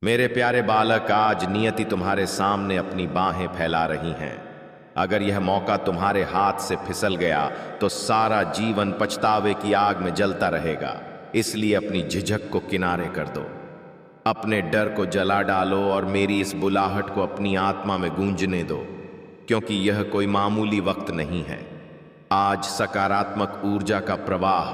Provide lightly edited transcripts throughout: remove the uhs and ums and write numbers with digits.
मेरे प्यारे बालक, आज नियति तुम्हारे सामने अपनी बाहें फैला रही हैं। अगर यह मौका तुम्हारे हाथ से फिसल गया तो सारा जीवन पछतावे की आग में जलता रहेगा। इसलिए अपनी झिझक को किनारे कर दो, अपने डर को जला डालो और मेरी इस बुलाहट को अपनी आत्मा में गूंजने दो, क्योंकि यह कोई मामूली वक्त नहीं है। आज सकारात्मक ऊर्जा का प्रवाह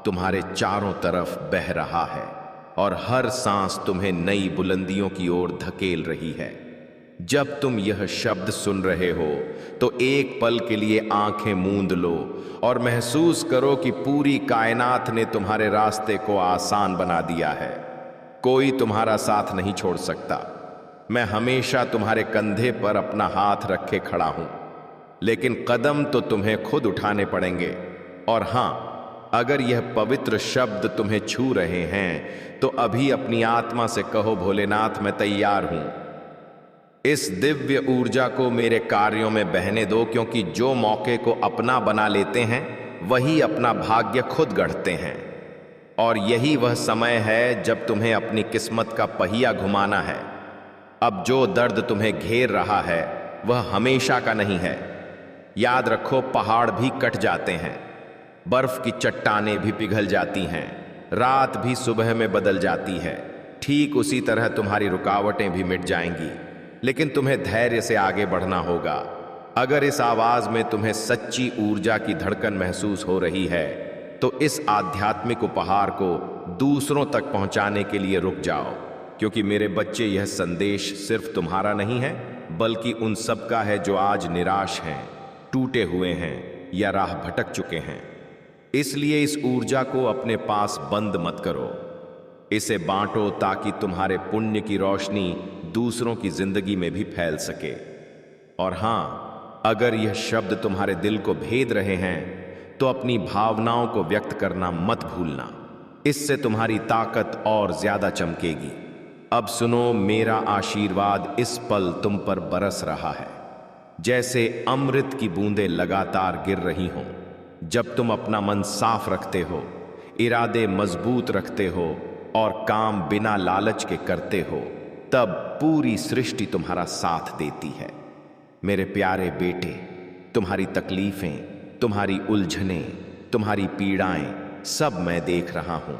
तुम्हारे चारों तरफ बह रहा है और हर सांस तुम्हें नई बुलंदियों की ओर धकेल रही है। जब तुम यह शब्द सुन रहे हो तो एक पल के लिए आंखें मूंद लो और महसूस करो कि पूरी कायनात ने तुम्हारे रास्ते को आसान बना दिया है। कोई तुम्हारा साथ नहीं छोड़ सकता। मैं हमेशा तुम्हारे कंधे पर अपना हाथ रखे खड़ा हूं, लेकिन कदम तो तुम्हें खुद उठाने पड़ेंगे। और हां, अगर यह पवित्र शब्द तुम्हें छू रहे हैं तो अभी अपनी आत्मा से कहो, भोलेनाथ मैं तैयार हूं। इस दिव्य ऊर्जा को मेरे कार्यों में बहने दो, क्योंकि जो मौके को अपना बना लेते हैं वही अपना भाग्य खुद गढ़ते हैं। और यही वह समय है जब तुम्हें अपनी किस्मत का पहिया घुमाना है। अब जो दर्द तुम्हें घेर रहा है वह हमेशा का नहीं है। याद रखो, पहाड़ भी कट जाते हैं, बर्फ की चट्टानें भी पिघल जाती हैं, रात भी सुबह में बदल जाती है। ठीक उसी तरह तुम्हारी रुकावटें भी मिट जाएंगी, लेकिन तुम्हें धैर्य से आगे बढ़ना होगा। अगर इस आवाज में तुम्हें सच्ची ऊर्जा की धड़कन महसूस हो रही है तो इस आध्यात्मिक उपहार को दूसरों तक पहुंचाने के लिए रुक जाओ, क्योंकि मेरे बच्चे, यह संदेश सिर्फ तुम्हारा नहीं है बल्कि उन सब का है जो आज निराश हैं, टूटे हुए हैं या राह भटक चुके हैं। इसलिए इस ऊर्जा को अपने पास बंद मत करो, इसे बांटो ताकि तुम्हारे पुण्य की रोशनी दूसरों की जिंदगी में भी फैल सके। और हां, अगर यह शब्द तुम्हारे दिल को भेद रहे हैं तो अपनी भावनाओं को व्यक्त करना मत भूलना, इससे तुम्हारी ताकत और ज्यादा चमकेगी। अब सुनो, मेरा आशीर्वाद इस पल तुम पर बरस रहा है, जैसे अमृत की बूंदें लगातार गिर रही हों। जब तुम अपना मन साफ रखते हो, इरादे मजबूत रखते हो और काम बिना लालच के करते हो, तब पूरी सृष्टि तुम्हारा साथ देती है। मेरे प्यारे बेटे, तुम्हारी तकलीफें, तुम्हारी उलझनें, तुम्हारी पीड़ाएं सब मैं देख रहा हूं।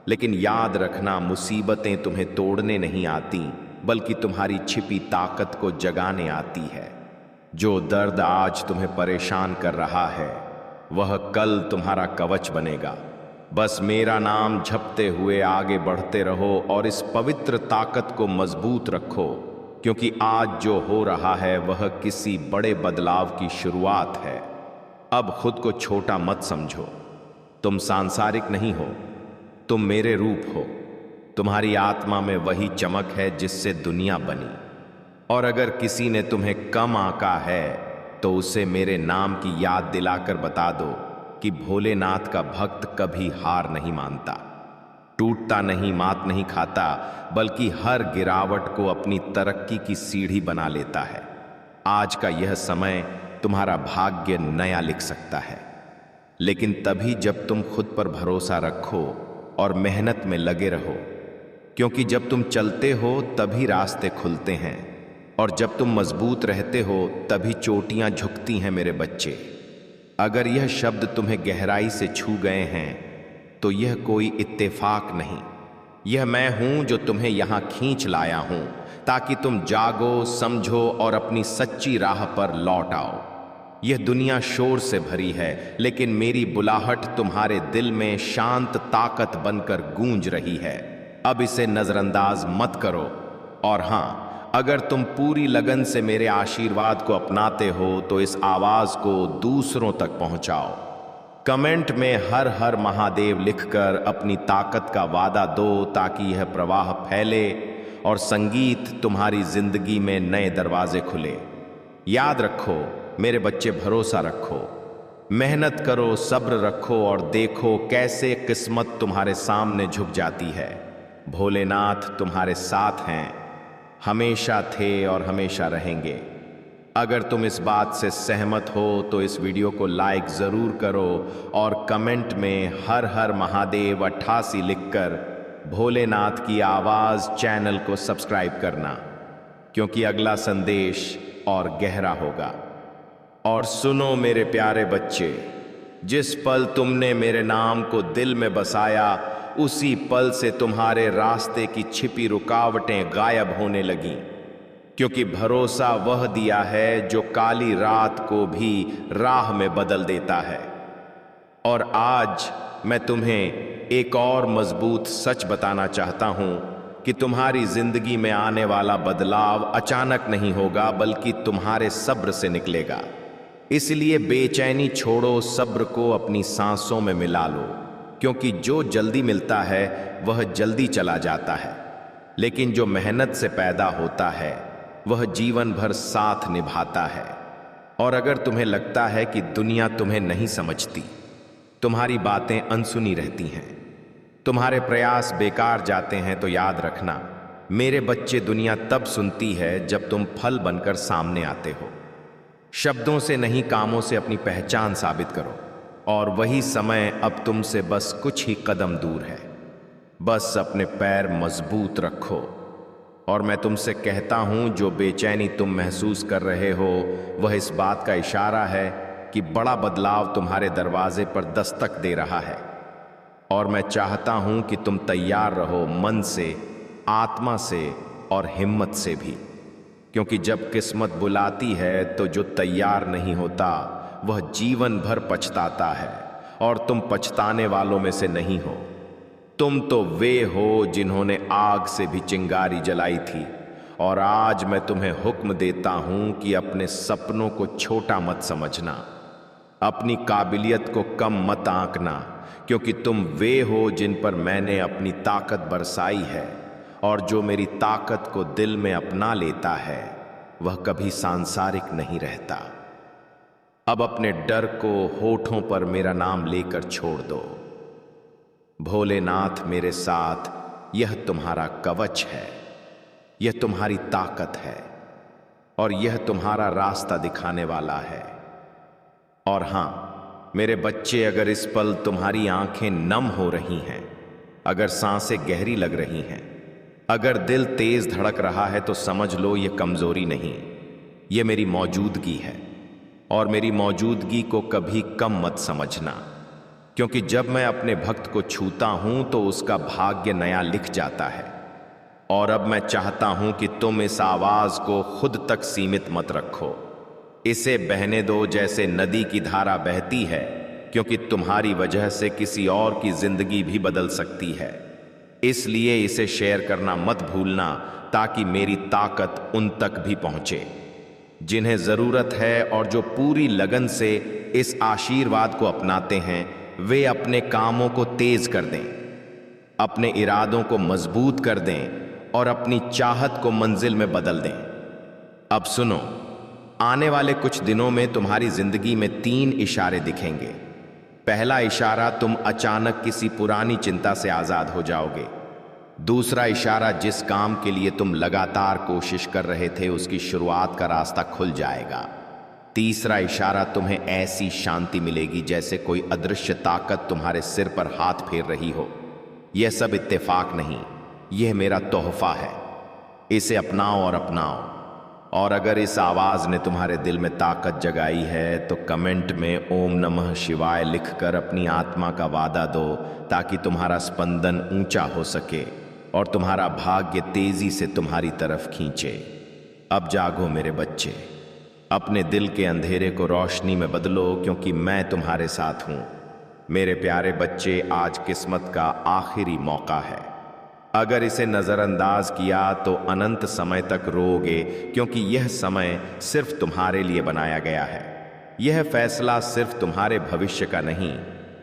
लेकिन याद रखना, मुसीबतें तुम्हें तोड़ने नहीं आती बल्कि तुम्हारी छिपी ताकत को जगाने आती है। जो दर्द आज तुम्हें परेशान कर रहा है वह कल तुम्हारा कवच बनेगा। बस मेरा नाम जपते हुए आगे बढ़ते रहो और इस पवित्र ताकत को मजबूत रखो, क्योंकि आज जो हो रहा है वह किसी बड़े बदलाव की शुरुआत है। अब खुद को छोटा मत समझो, तुम सांसारिक नहीं हो, तुम मेरे रूप हो। तुम्हारी आत्मा में वही चमक है जिससे दुनिया बनी। और अगर किसी ने तुम्हें कम आंका है तो उसे मेरे नाम की याद दिलाकर बता दो कि भोलेनाथ का भक्त कभी हार नहीं मानता, टूटता नहीं, मात नहीं खाता, बल्कि हर गिरावट को अपनी तरक्की की सीढ़ी बना लेता है। आज का यह समय तुम्हारा भाग्य नया लिख सकता है, लेकिन तभी जब तुम खुद पर भरोसा रखो और मेहनत में लगे रहो, क्योंकि जब तुम चलते हो तभी रास्ते खुलते हैं और जब तुम मजबूत रहते हो तभी चोटियां झुकती हैं। मेरे बच्चे, अगर यह शब्द तुम्हें गहराई से छू गए हैं तो यह कोई इत्तेफाक नहीं, यह मैं हूं जो तुम्हें यहां खींच लाया हूं ताकि तुम जागो, समझो और अपनी सच्ची राह पर लौट आओ। यह दुनिया शोर से भरी है, लेकिन मेरी बुलाहट तुम्हारे दिल में शांत ताकत बनकर गूंज रही है। अब इसे नजरअंदाज मत करो। और हां, अगर तुम पूरी लगन से मेरे आशीर्वाद को अपनाते हो तो इस आवाज को दूसरों तक पहुंचाओ। कमेंट में हर हर महादेव लिखकर अपनी ताकत का वादा दो, ताकि यह प्रवाह फैले और संगीत तुम्हारी जिंदगी में नए दरवाजे खुले। याद रखो मेरे बच्चे, भरोसा रखो, मेहनत करो, सब्र रखो और देखो कैसे किस्मत तुम्हारे सामने झुक जाती है। भोलेनाथ तुम्हारे साथ हैं, हमेशा थे और हमेशा रहेंगे। अगर तुम इस बात से सहमत हो तो इस वीडियो को लाइक ज़रूर करो और कमेंट में हर हर महादेव 88 लिखकर भोलेनाथ की आवाज चैनल को सब्सक्राइब करना, क्योंकि अगला संदेश और गहरा होगा। और सुनो मेरे प्यारे बच्चे, जिस पल तुमने मेरे नाम को दिल में बसाया, उसी पल से तुम्हारे रास्ते की छिपी रुकावटें गायब होने लगीं, क्योंकि भरोसा वह दिया है जो काली रात को भी राह में बदल देता है। और आज मैं तुम्हें एक और मजबूत सच बताना चाहता हूं कि तुम्हारी जिंदगी में आने वाला बदलाव अचानक नहीं होगा, बल्कि तुम्हारे सब्र से निकलेगा। इसलिए बेचैनी छोड़ो, सब्र को अपनी सांसों में मिला लो, क्योंकि जो जल्दी मिलता है वह जल्दी चला जाता है, लेकिन जो मेहनत से पैदा होता है वह जीवन भर साथ निभाता है। और अगर तुम्हें लगता है कि दुनिया तुम्हें नहीं समझती, तुम्हारी बातें अनसुनी रहती हैं, तुम्हारे प्रयास बेकार जाते हैं, तो याद रखना मेरे बच्चे, दुनिया तब सुनती है जब तुम फल बनकर सामने आते हो। शब्दों से नहीं, कामों से अपनी पहचान साबित करो, और वही समय अब तुमसे बस कुछ ही कदम दूर है। बस अपने पैर मजबूत रखो। और मैं तुमसे कहता हूं, जो बेचैनी तुम महसूस कर रहे हो वह इस बात का इशारा है कि बड़ा बदलाव तुम्हारे दरवाजे पर दस्तक दे रहा है। और मैं चाहता हूं कि तुम तैयार रहो, मन से, आत्मा से और हिम्मत से भी, क्योंकि जब किस्मत बुलाती है तो जो तैयार नहीं होता वह जीवन भर पछताता है। और तुम पछताने वालों में से नहीं हो। तुम तो वे हो जिन्होंने आग से भी चिंगारी जलाई थी। और आज मैं तुम्हें हुक्म देता हूं कि अपने सपनों को छोटा मत समझना, अपनी काबिलियत को कम मत आंकना, क्योंकि तुम वे हो जिन पर मैंने अपनी ताकत बरसाई है। और जो मेरी ताकत को दिल में अपना लेता है वह कभी सांसारिक नहीं रहता। अब अपने डर को होठों पर मेरा नाम लेकर छोड़ दो। भोलेनाथ मेरे साथ, यह तुम्हारा कवच है, यह तुम्हारी ताकत है, और यह तुम्हारा रास्ता दिखाने वाला है। और हां मेरे बच्चे, अगर इस पल तुम्हारी आंखें नम हो रही हैं, अगर सांसें गहरी लग रही हैं, अगर दिल तेज धड़क रहा है, तो समझ लो ये कमजोरी नहीं, ये मेरी मौजूदगी है। और मेरी मौजूदगी को कभी कम मत समझना, क्योंकि जब मैं अपने भक्त को छूता हूं तो उसका भाग्य नया लिख जाता है। और अब मैं चाहता हूं कि तुम इस आवाज को खुद तक सीमित मत रखो, इसे बहने दो जैसे नदी की धारा बहती है, क्योंकि तुम्हारी वजह से किसी और की जिंदगी भी बदल सकती है। इसलिए इसे शेयर करना मत भूलना, ताकि मेरी ताकत उन तक भी पहुंचे जिन्हें जरूरत है। और जो पूरी लगन से इस आशीर्वाद को अपनाते हैं, वे अपने कामों को तेज कर दें, अपने इरादों को मजबूत कर दें और अपनी चाहत को मंजिल में बदल दें। अब सुनो, आने वाले कुछ दिनों में तुम्हारी जिंदगी में 3 इशारे दिखेंगे। पहला इशारा, तुम अचानक किसी पुरानी चिंता से आजाद हो जाओगे। दूसरा इशारा, जिस काम के लिए तुम लगातार कोशिश कर रहे थे उसकी शुरुआत का रास्ता खुल जाएगा। तीसरा इशारा, तुम्हें ऐसी शांति मिलेगी जैसे कोई अदृश्य ताकत तुम्हारे सिर पर हाथ फेर रही हो। यह सब इत्तेफाक नहीं, यह मेरा तोहफा है। इसे अपनाओ और अपनाओ। और अगर इस आवाज ने तुम्हारे दिल में ताकत जगाई है तो कमेंट में ओम नमः शिवाय लिखकर अपनी आत्मा का वादा दो, ताकि तुम्हारा स्पंदन ऊंचा हो सके और तुम्हारा भाग्य तेजी से तुम्हारी तरफ खींचे। अब जागो मेरे बच्चे, अपने दिल के अंधेरे को रोशनी में बदलो, क्योंकि मैं तुम्हारे साथ हूं। मेरे प्यारे बच्चे, आज किस्मत का आखिरी मौका है। अगर इसे नजरअंदाज किया तो अनंत समय तक रोओगे, क्योंकि यह समय सिर्फ तुम्हारे लिए बनाया गया है। यह फैसला सिर्फ तुम्हारे भविष्य का नहीं,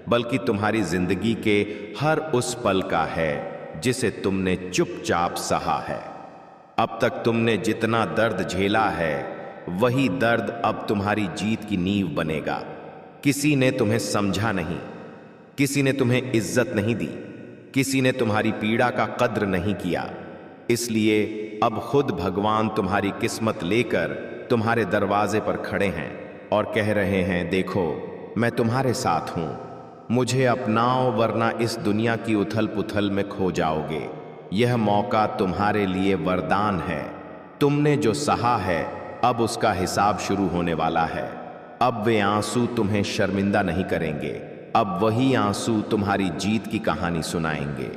बल्कि तुम्हारी जिंदगी के हर उस पल का है जिसे तुमने चुपचाप सहा है। अब तक तुमने जितना दर्द झेला है, वही दर्द अब तुम्हारी जीत की नींव बनेगा। किसी ने तुम्हें समझा नहीं, किसी ने तुम्हें इज्जत नहीं दी, किसी ने तुम्हारी पीड़ा का कद्र नहीं किया। इसलिए अब खुद भगवान तुम्हारी किस्मत लेकर तुम्हारे दरवाजे पर खड़े हैं और कह रहे हैं, देखो मैं तुम्हारे साथ हूं, मुझे अपनाओ वरना इस दुनिया की उथल पुथल में खो जाओगे। यह मौका तुम्हारे लिए वरदान है। तुमने जो सहा है अब उसका हिसाब शुरू होने वाला है। अब वे आंसू तुम्हें शर्मिंदा नहीं करेंगे। अब वही आंसू तुम्हारी जीत की कहानी सुनाएंगे।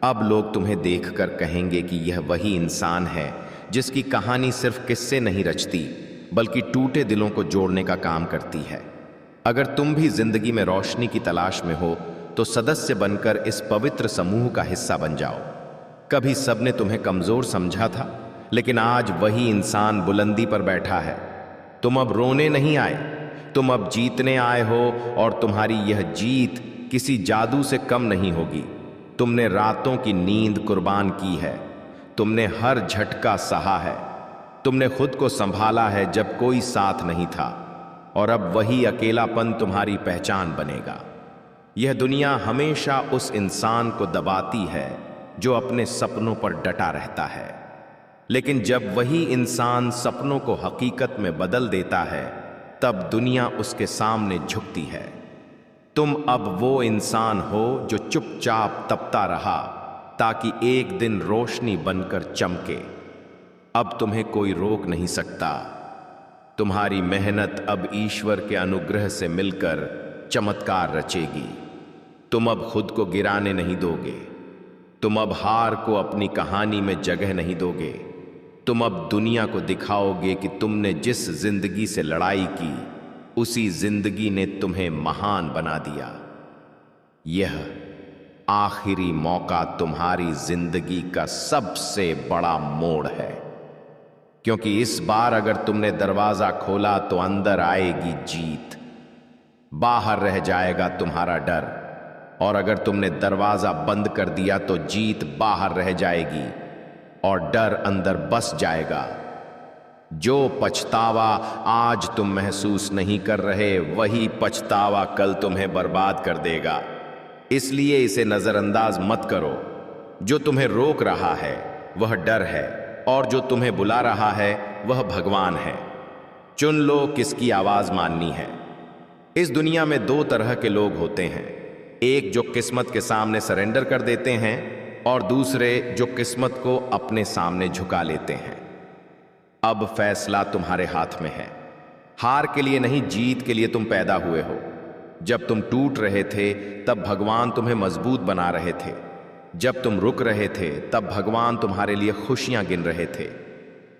अब लोग तुम्हें देखकर कहेंगे कि यह वही इंसान है जिसकी कहानी सिर्फ किस्से नहीं रचती बल्कि टूटे दिलों को जोड़ने का काम करती है। अगर तुम भी जिंदगी में रोशनी की तलाश में हो तो सदस्य बनकर इस पवित्र समूह का हिस्सा बन जाओ। कभी सबने तुम्हें कमजोर समझा था, लेकिन आज वही इंसान बुलंदी पर बैठा है। तुम अब रोने नहीं आए, तुम अब जीतने आए हो और तुम्हारी यह जीत किसी जादू से कम नहीं होगी। तुमने रातों की नींद कुर्बान की है, तुमने हर झटका सहा है, तुमने खुद को संभाला है जब कोई साथ नहीं था, और अब वही अकेलापन तुम्हारी पहचान बनेगा। यह दुनिया हमेशा उस इंसान को दबाती है जो अपने सपनों पर डटा रहता है, लेकिन जब वही इंसान सपनों को हकीकत में बदल देता है तब दुनिया उसके सामने झुकती है। तुम अब वो इंसान हो जो चुपचाप तपता रहा ताकि एक दिन रोशनी बनकर चमके। अब तुम्हें कोई रोक नहीं सकता। तुम्हारी मेहनत अब ईश्वर के अनुग्रह से मिलकर चमत्कार रचेगी। तुम अब खुद को गिराने नहीं दोगे। तुम अब हार को अपनी कहानी में जगह नहीं दोगे। तुम अब दुनिया को दिखाओगे कि तुमने जिस जिंदगी से लड़ाई की उसी जिंदगी ने तुम्हें महान बना दिया। यह आखिरी मौका तुम्हारी जिंदगी का सबसे बड़ा मोड़ है, क्योंकि इस बार अगर तुमने दरवाजा खोला तो अंदर आएगी जीत, बाहर रह जाएगा तुम्हारा डर, और अगर तुमने दरवाजा बंद कर दिया तो जीत बाहर रह जाएगी और डर अंदर बस जाएगा। जो पछतावा आज तुम महसूस नहीं कर रहे वही पछतावा कल तुम्हें बर्बाद कर देगा। इसलिए इसे नजरअंदाज मत करो। जो तुम्हें रोक रहा है वह डर है और जो तुम्हें बुला रहा है वह भगवान है। चुन लो किसकी आवाज माननी है। इस दुनिया में दो तरह के लोग होते हैं, एक जो किस्मत के सामने सरेंडर कर देते हैं और दूसरे जो किस्मत को अपने सामने झुका लेते हैं। अब फैसला तुम्हारे हाथ में है। हार के लिए नहीं, जीत के लिए तुम पैदा हुए हो। जब तुम टूट रहे थे तब भगवान तुम्हें मजबूत बना रहे थे। जब तुम रुक रहे थे तब भगवान तुम्हारे लिए खुशियां गिन रहे थे।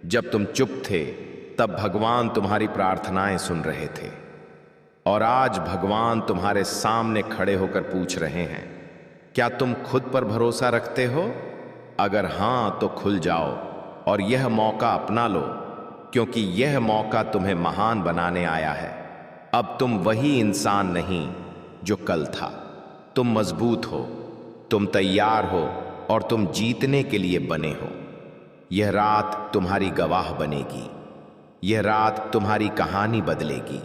जब तुम चुप थे तब भगवान तुम्हारी प्रार्थनाएं सुन रहे थे। और आज भगवान तुम्हारे सामने खड़े होकर पूछ रहे हैं, क्या तुम खुद पर भरोसा रखते हो? अगर हां तो खुल जाओ और यह मौका अपना लो, क्योंकि यह मौका तुम्हें महान बनाने आया है। अब तुम वही इंसान नहीं जो कल था। तुम मजबूत हो, तुम तैयार हो और तुम जीतने के लिए बने हो। यह रात तुम्हारी गवाह बनेगी। यह रात तुम्हारी कहानी बदलेगी।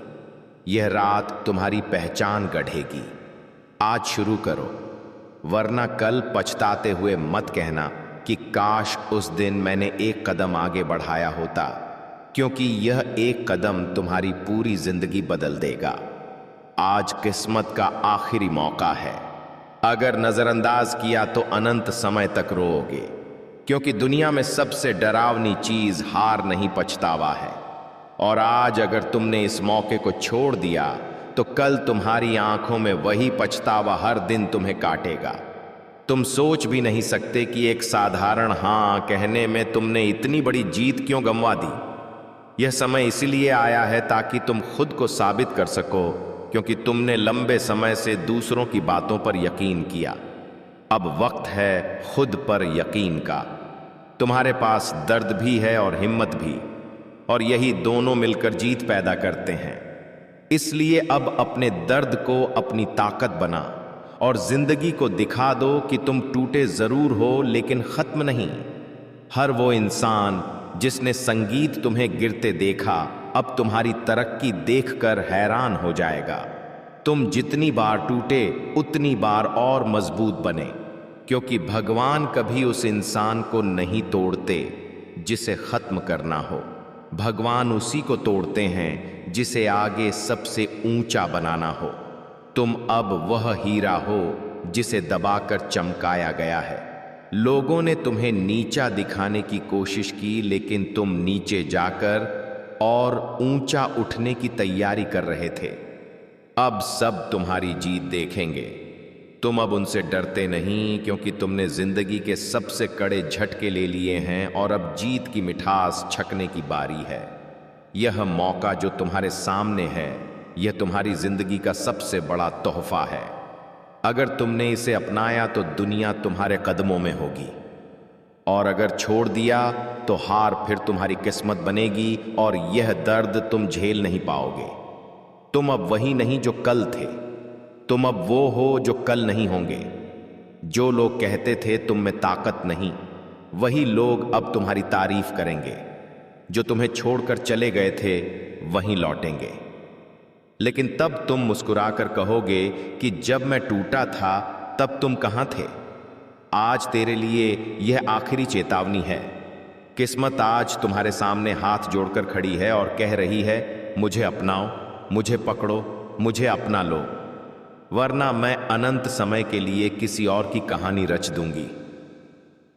यह रात तुम्हारी पहचान गढ़ेगी। आज शुरू करो, वरना कल पछताते हुए मत कहना कि काश उस दिन मैंने एक कदम आगे बढ़ाया होता, क्योंकि यह एक कदम तुम्हारी पूरी जिंदगी बदल देगा। आज किस्मत का आखिरी मौका है। अगर नजरअंदाज किया तो अनंत समय तक रोओगे, क्योंकि दुनिया में सबसे डरावनी चीज हार नहीं पछतावा है। और आज अगर तुमने इस मौके को छोड़ दिया तो कल तुम्हारी आंखों में वही पछतावा हर दिन तुम्हें काटेगा। तुम सोच भी नहीं सकते कि एक साधारण हां कहने में तुमने इतनी बड़ी जीत क्यों गंवा दी। यह समय इसलिए आया है ताकि तुम खुद को साबित कर सको, क्योंकि तुमने लंबे समय से दूसरों की बातों पर यकीन किया। अब वक्त है खुद पर यकीन का। तुम्हारे पास दर्द भी है और हिम्मत भी, और यही दोनों मिलकर जीत पैदा करते हैं। इसलिए अब अपने दर्द को अपनी ताकत बना और जिंदगी को दिखा दो कि तुम टूटे जरूर हो लेकिन खत्म नहीं। हर वो इंसान जिसने संगीत तुम्हें गिरते देखा अब तुम्हारी तरक्की देखकर हैरान हो जाएगा। तुम जितनी बार टूटे उतनी बार और मजबूत बने, क्योंकि भगवान कभी उस इंसान को नहीं तोड़ते जिसे खत्म करना हो। भगवान उसी को तोड़ते हैं जिसे आगे सबसे ऊंचा बनाना हो। तुम अब वह हीरा हो जिसे दबाकर चमकाया गया है। लोगों ने तुम्हें नीचा दिखाने की कोशिश की, लेकिन तुम नीचे जाकर और ऊंचा उठने की तैयारी कर रहे थे। अब सब तुम्हारी जीत देखेंगे। तुम अब उनसे डरते नहीं, क्योंकि तुमने जिंदगी के सबसे कड़े झटके ले लिए हैं और अब जीत की मिठास छकने की बारी है। यह मौका जो तुम्हारे सामने है, यह तुम्हारी जिंदगी का सबसे बड़ा तोहफा है। अगर तुमने इसे अपनाया तो दुनिया तुम्हारे कदमों में होगी, और अगर छोड़ दिया तो हार फिर तुम्हारी किस्मत बनेगी और यह दर्द तुम झेल नहीं पाओगे। तुम अब वही नहीं जो कल थे, तुम अब वो हो जो कल नहीं होंगे। जो लोग कहते थे तुम में ताकत नहीं, वही लोग अब तुम्हारी तारीफ करेंगे। जो तुम्हें छोड़कर चले गए थे वहीं लौटेंगे, लेकिन तब तुम मुस्कुराकर कहोगे कि जब मैं टूटा था तब तुम कहां थे। आज तेरे लिए यह आखिरी चेतावनी है। किस्मत आज तुम्हारे सामने हाथ जोड़कर खड़ी है और कह रही है, मुझे अपनाओ, मुझे पकड़ो, मुझे अपना लो, वरना मैं अनंत समय के लिए किसी और की कहानी रच दूंगी।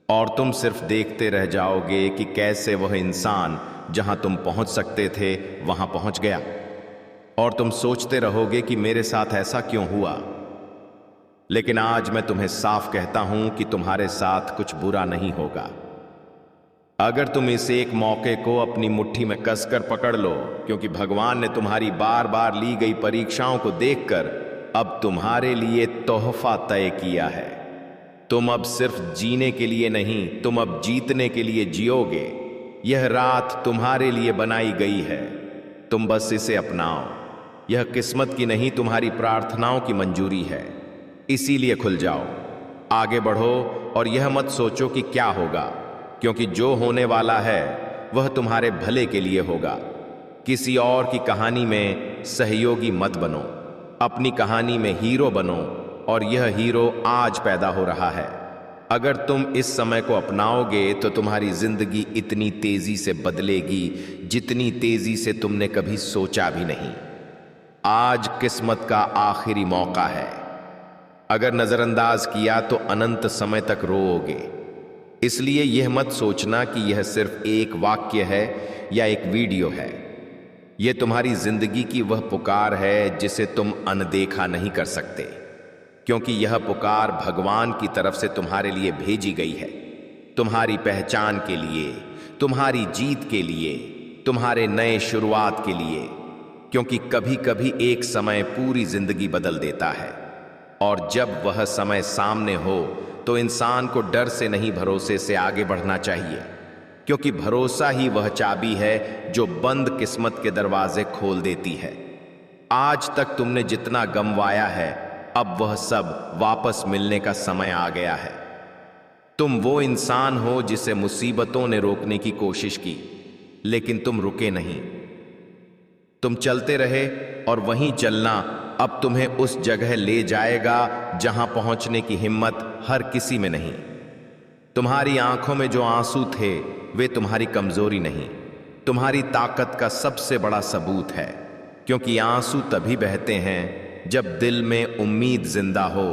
और तुम सिर्फ देखते रह जाओगे कि कैसे वह इंसान जहां तुम पहुंच सकते थे वहां पहुंच गया, और तुम सोचते रहोगे कि मेरे साथ ऐसा क्यों हुआ। लेकिन आज मैं तुम्हें साफ कहता हूं कि तुम्हारे साथ कुछ बुरा नहीं होगा। अगर तुम इस एक मौके को अपनी मुट्ठी में कसकर पकड़ लो, क्योंकि भगवान ने तुम्हारी बार बार ली गई परीक्षाओं को देखकर अब तुम्हारे लिए तोहफा तय किया है। तुम अब सिर्फ जीने के लिए नहीं, तुम अब जीतने के लिए जियोगे। यह रात तुम्हारे लिए बनाई गई है, तुम बस इसे अपनाओ। यह किस्मत की नहीं, तुम्हारी प्रार्थनाओं की मंजूरी है। इसीलिए खुल जाओ, आगे बढ़ो और यह मत सोचो कि क्या होगा, क्योंकि जो होने वाला है वह तुम्हारे भले के लिए होगा। किसी और की कहानी में सहयोगी मत बनो, अपनी कहानी में हीरो बनो, और यह हीरो आज पैदा हो रहा है। अगर तुम इस समय को अपनाओगे तो तुम्हारी जिंदगी इतनी तेजी से बदलेगी जितनी तेजी से तुमने कभी सोचा भी नहीं। आज किस्मत का आखिरी मौका है। अगर नजरअंदाज किया तो अनंत समय तक रोओगे। इसलिए यह मत सोचना कि यह सिर्फ एक वाक्य है या एक वीडियो है। यह तुम्हारी जिंदगी की वह पुकार है जिसे तुम अनदेखा नहीं कर सकते, क्योंकि यह पुकार भगवान की तरफ से तुम्हारे लिए भेजी गई है। तुम्हारी पहचान के लिए, तुम्हारी जीत के लिए, तुम्हारे नए शुरुआत के लिए। क्योंकि कभी कभी एक समय पूरी जिंदगी बदल देता है, और जब वह समय सामने हो तो इंसान को डर से नहीं, भरोसे से आगे बढ़ना चाहिए, क्योंकि भरोसा ही वह चाबी है जो बंद किस्मत के दरवाजे खोल देती है। आज तक तुमने जितना गमवाया है, अब वह सब वापस मिलने का समय आ गया है। तुम वो इंसान हो जिसे मुसीबतों ने रोकने की कोशिश की, लेकिन तुम रुके नहीं। तुम चलते रहे, और वहीं चलना अब तुम्हें उस जगह ले जाएगा जहां पहुंचने की हिम्मत हर किसी में नहीं। तुम्हारी आंखों में जो आंसू थे वे तुम्हारी कमजोरी नहीं, तुम्हारी ताकत का सबसे बड़ा सबूत है। क्योंकि आंसू तभी बहते हैं जब दिल में उम्मीद जिंदा हो,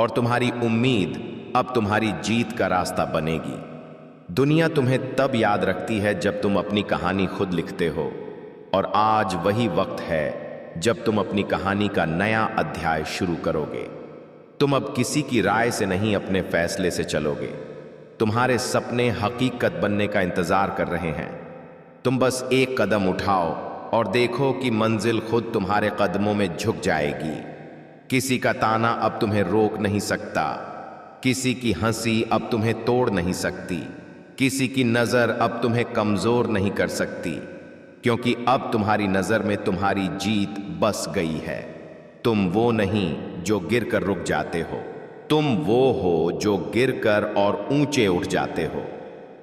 और तुम्हारी उम्मीद अब तुम्हारी जीत का रास्ता बनेगी। दुनिया तुम्हें तब याद रखती है जब तुम अपनी कहानी खुद लिखते हो, और आज वही वक्त है जब तुम अपनी कहानी का नया अध्याय शुरू करोगे। तुम अब किसी की राय से नहीं, अपने फैसले से चलोगे। तुम्हारे सपने हकीकत बनने का इंतजार कर रहे हैं। तुम बस एक कदम उठाओ और देखो कि मंजिल खुद तुम्हारे कदमों में झुक जाएगी। किसी का ताना अब तुम्हें रोक नहीं सकता, किसी की हंसी अब तुम्हें तोड़ नहीं सकती, किसी की नजर अब तुम्हें कमजोर नहीं कर सकती, क्योंकि अब तुम्हारी नजर में तुम्हारी जीत बस गई है। तुम वो नहीं जो गिरकर रुक जाते हो, तुम वो हो जो गिरकर और ऊंचे उठ जाते हो।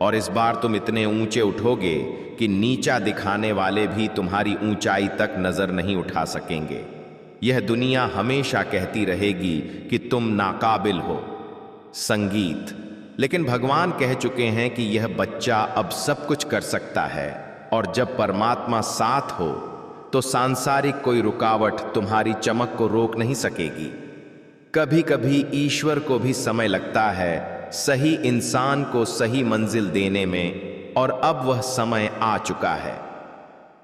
और इस बार तुम इतने ऊंचे उठोगे कि नीचा दिखाने वाले भी तुम्हारी ऊंचाई तक नजर नहीं उठा सकेंगे। यह दुनिया हमेशा कहती रहेगी कि तुम नाकाबिल हो। संगीत, लेकिन भगवान कह चुके हैं कि यह बच्चा अब सब कुछ कर सकता है, और जब परमात्मा साथ हो तो सांसारिक कोई रुकावट तुम्हारी चमक को रोक नहीं सकेगी। कभी कभी ईश्वर को भी समय लगता है सही इंसान को सही मंजिल देने में, और अब वह समय आ चुका है।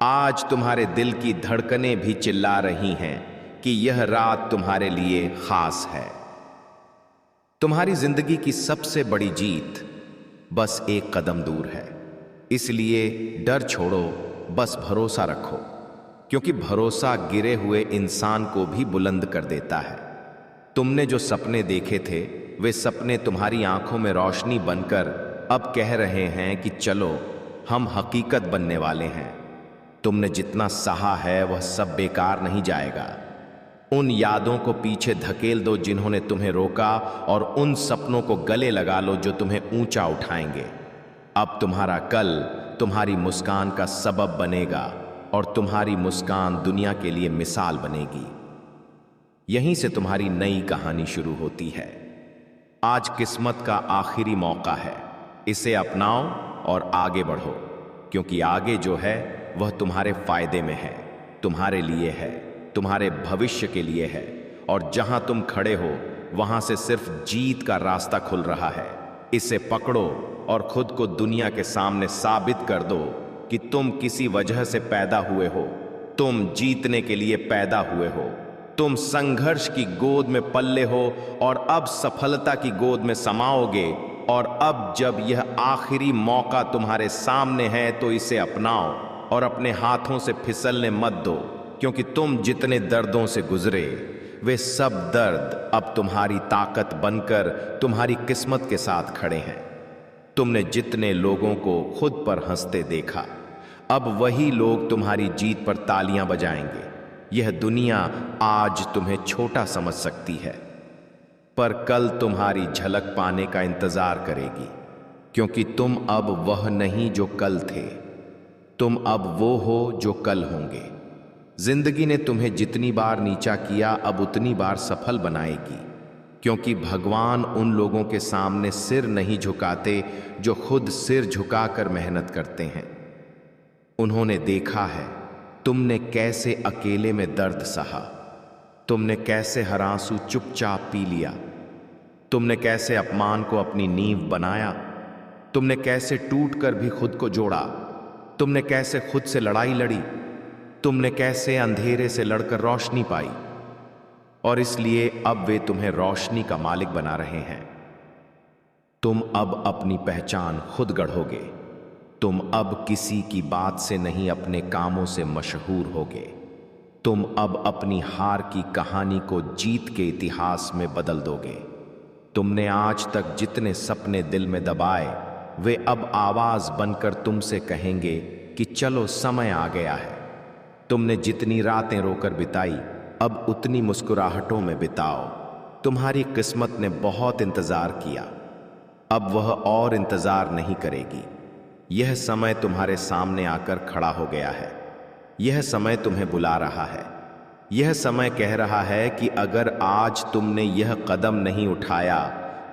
आज तुम्हारे दिल की धड़कनें भी चिल्ला रही हैं कि यह रात तुम्हारे लिए खास है। तुम्हारी जिंदगी की सबसे बड़ी जीत बस एक कदम दूर है। इसलिए डर छोड़ो, बस भरोसा रखो, क्योंकि भरोसा गिरे हुए इंसान को भी बुलंद कर देता है। तुमने जो सपने देखे थे वे सपने तुम्हारी आंखों में रोशनी बनकर अब कह रहे हैं कि चलो हम हकीकत बनने वाले हैं। तुमने जितना सहा है वह सब बेकार नहीं जाएगा। उन यादों को पीछे धकेल दो जिन्होंने तुम्हें रोका, और उन सपनों को गले लगा लो जो तुम्हें ऊंचा उठाएंगे। अब तुम्हारा कल तुम्हारी मुस्कान का सबब बनेगा, और तुम्हारी मुस्कान दुनिया के लिए मिसाल बनेगी। यहीं से तुम्हारी नई कहानी शुरू होती है। आज किस्मत का आखिरी मौका है, इसे अपनाओ और आगे बढ़ो, क्योंकि आगे जो है वह तुम्हारे फायदे में है, तुम्हारे लिए है, तुम्हारे भविष्य के लिए है। और जहां तुम खड़े हो वहां से सिर्फ जीत का रास्ता खुल रहा है। इसे पकड़ो और खुद को दुनिया के सामने साबित कर दो कि तुम किसी वजह से पैदा हुए हो। तुम जीतने के लिए पैदा हुए हो। तुम संघर्ष की गोद में पले हो और अब सफलता की गोद में समाओगे। और अब जब यह आखिरी मौका तुम्हारे सामने है तो इसे अपनाओ और अपने हाथों से फिसलने मत दो, क्योंकि तुम जितने दर्दों से गुजरे वे सब दर्द अब तुम्हारी ताकत बनकर तुम्हारी किस्मत के साथ खड़े हैं। तुमने जितने लोगों को खुद पर हंसते देखा, अब वही लोग तुम्हारी जीत पर तालियां बजाएंगे। यह दुनिया आज तुम्हें छोटा समझ सकती है, पर कल तुम्हारी झलक पाने का इंतजार करेगी, क्योंकि तुम अब वह नहीं जो कल थे, तुम अब वो हो जो कल होंगे। जिंदगी ने तुम्हें जितनी बार नीचा किया अब उतनी बार सफल बनाएगी, क्योंकि भगवान उन लोगों के सामने सिर नहीं झुकाते जो खुद सिर झुकाकर मेहनत करते हैं। उन्होंने देखा है तुमने कैसे अकेले में दर्द सहा, तुमने कैसे हर आंसू चुपचाप पी लिया, तुमने कैसे अपमान को अपनी नींव बनाया, तुमने कैसे टूटकर भी खुद को जोड़ा, तुमने कैसे खुद से लड़ाई लड़ी, तुमने कैसे अंधेरे से लड़कर रोशनी पाई। और इसलिए अब वे तुम्हें रोशनी का मालिक बना रहे हैं। तुम अब अपनी पहचान खुद गढ़ोगे। तुम अब किसी की बात से नहीं अपने कामों से मशहूर होगे। तुम अब अपनी हार की कहानी को जीत के इतिहास में बदल दोगे। तुमने आज तक जितने सपने दिल में दबाए वे अब आवाज बनकर तुमसे कहेंगे कि चलो समय आ गया है। तुमने जितनी रातें रोकर बिताई अब उतनी मुस्कुराहटों में बिताओ। तुम्हारी किस्मत ने बहुत इंतजार किया, अब वह और इंतजार नहीं करेगी। यह समय तुम्हारे सामने आकर खड़ा हो गया है। यह समय तुम्हें बुला रहा है। यह समय कह रहा है कि अगर आज तुमने यह कदम नहीं उठाया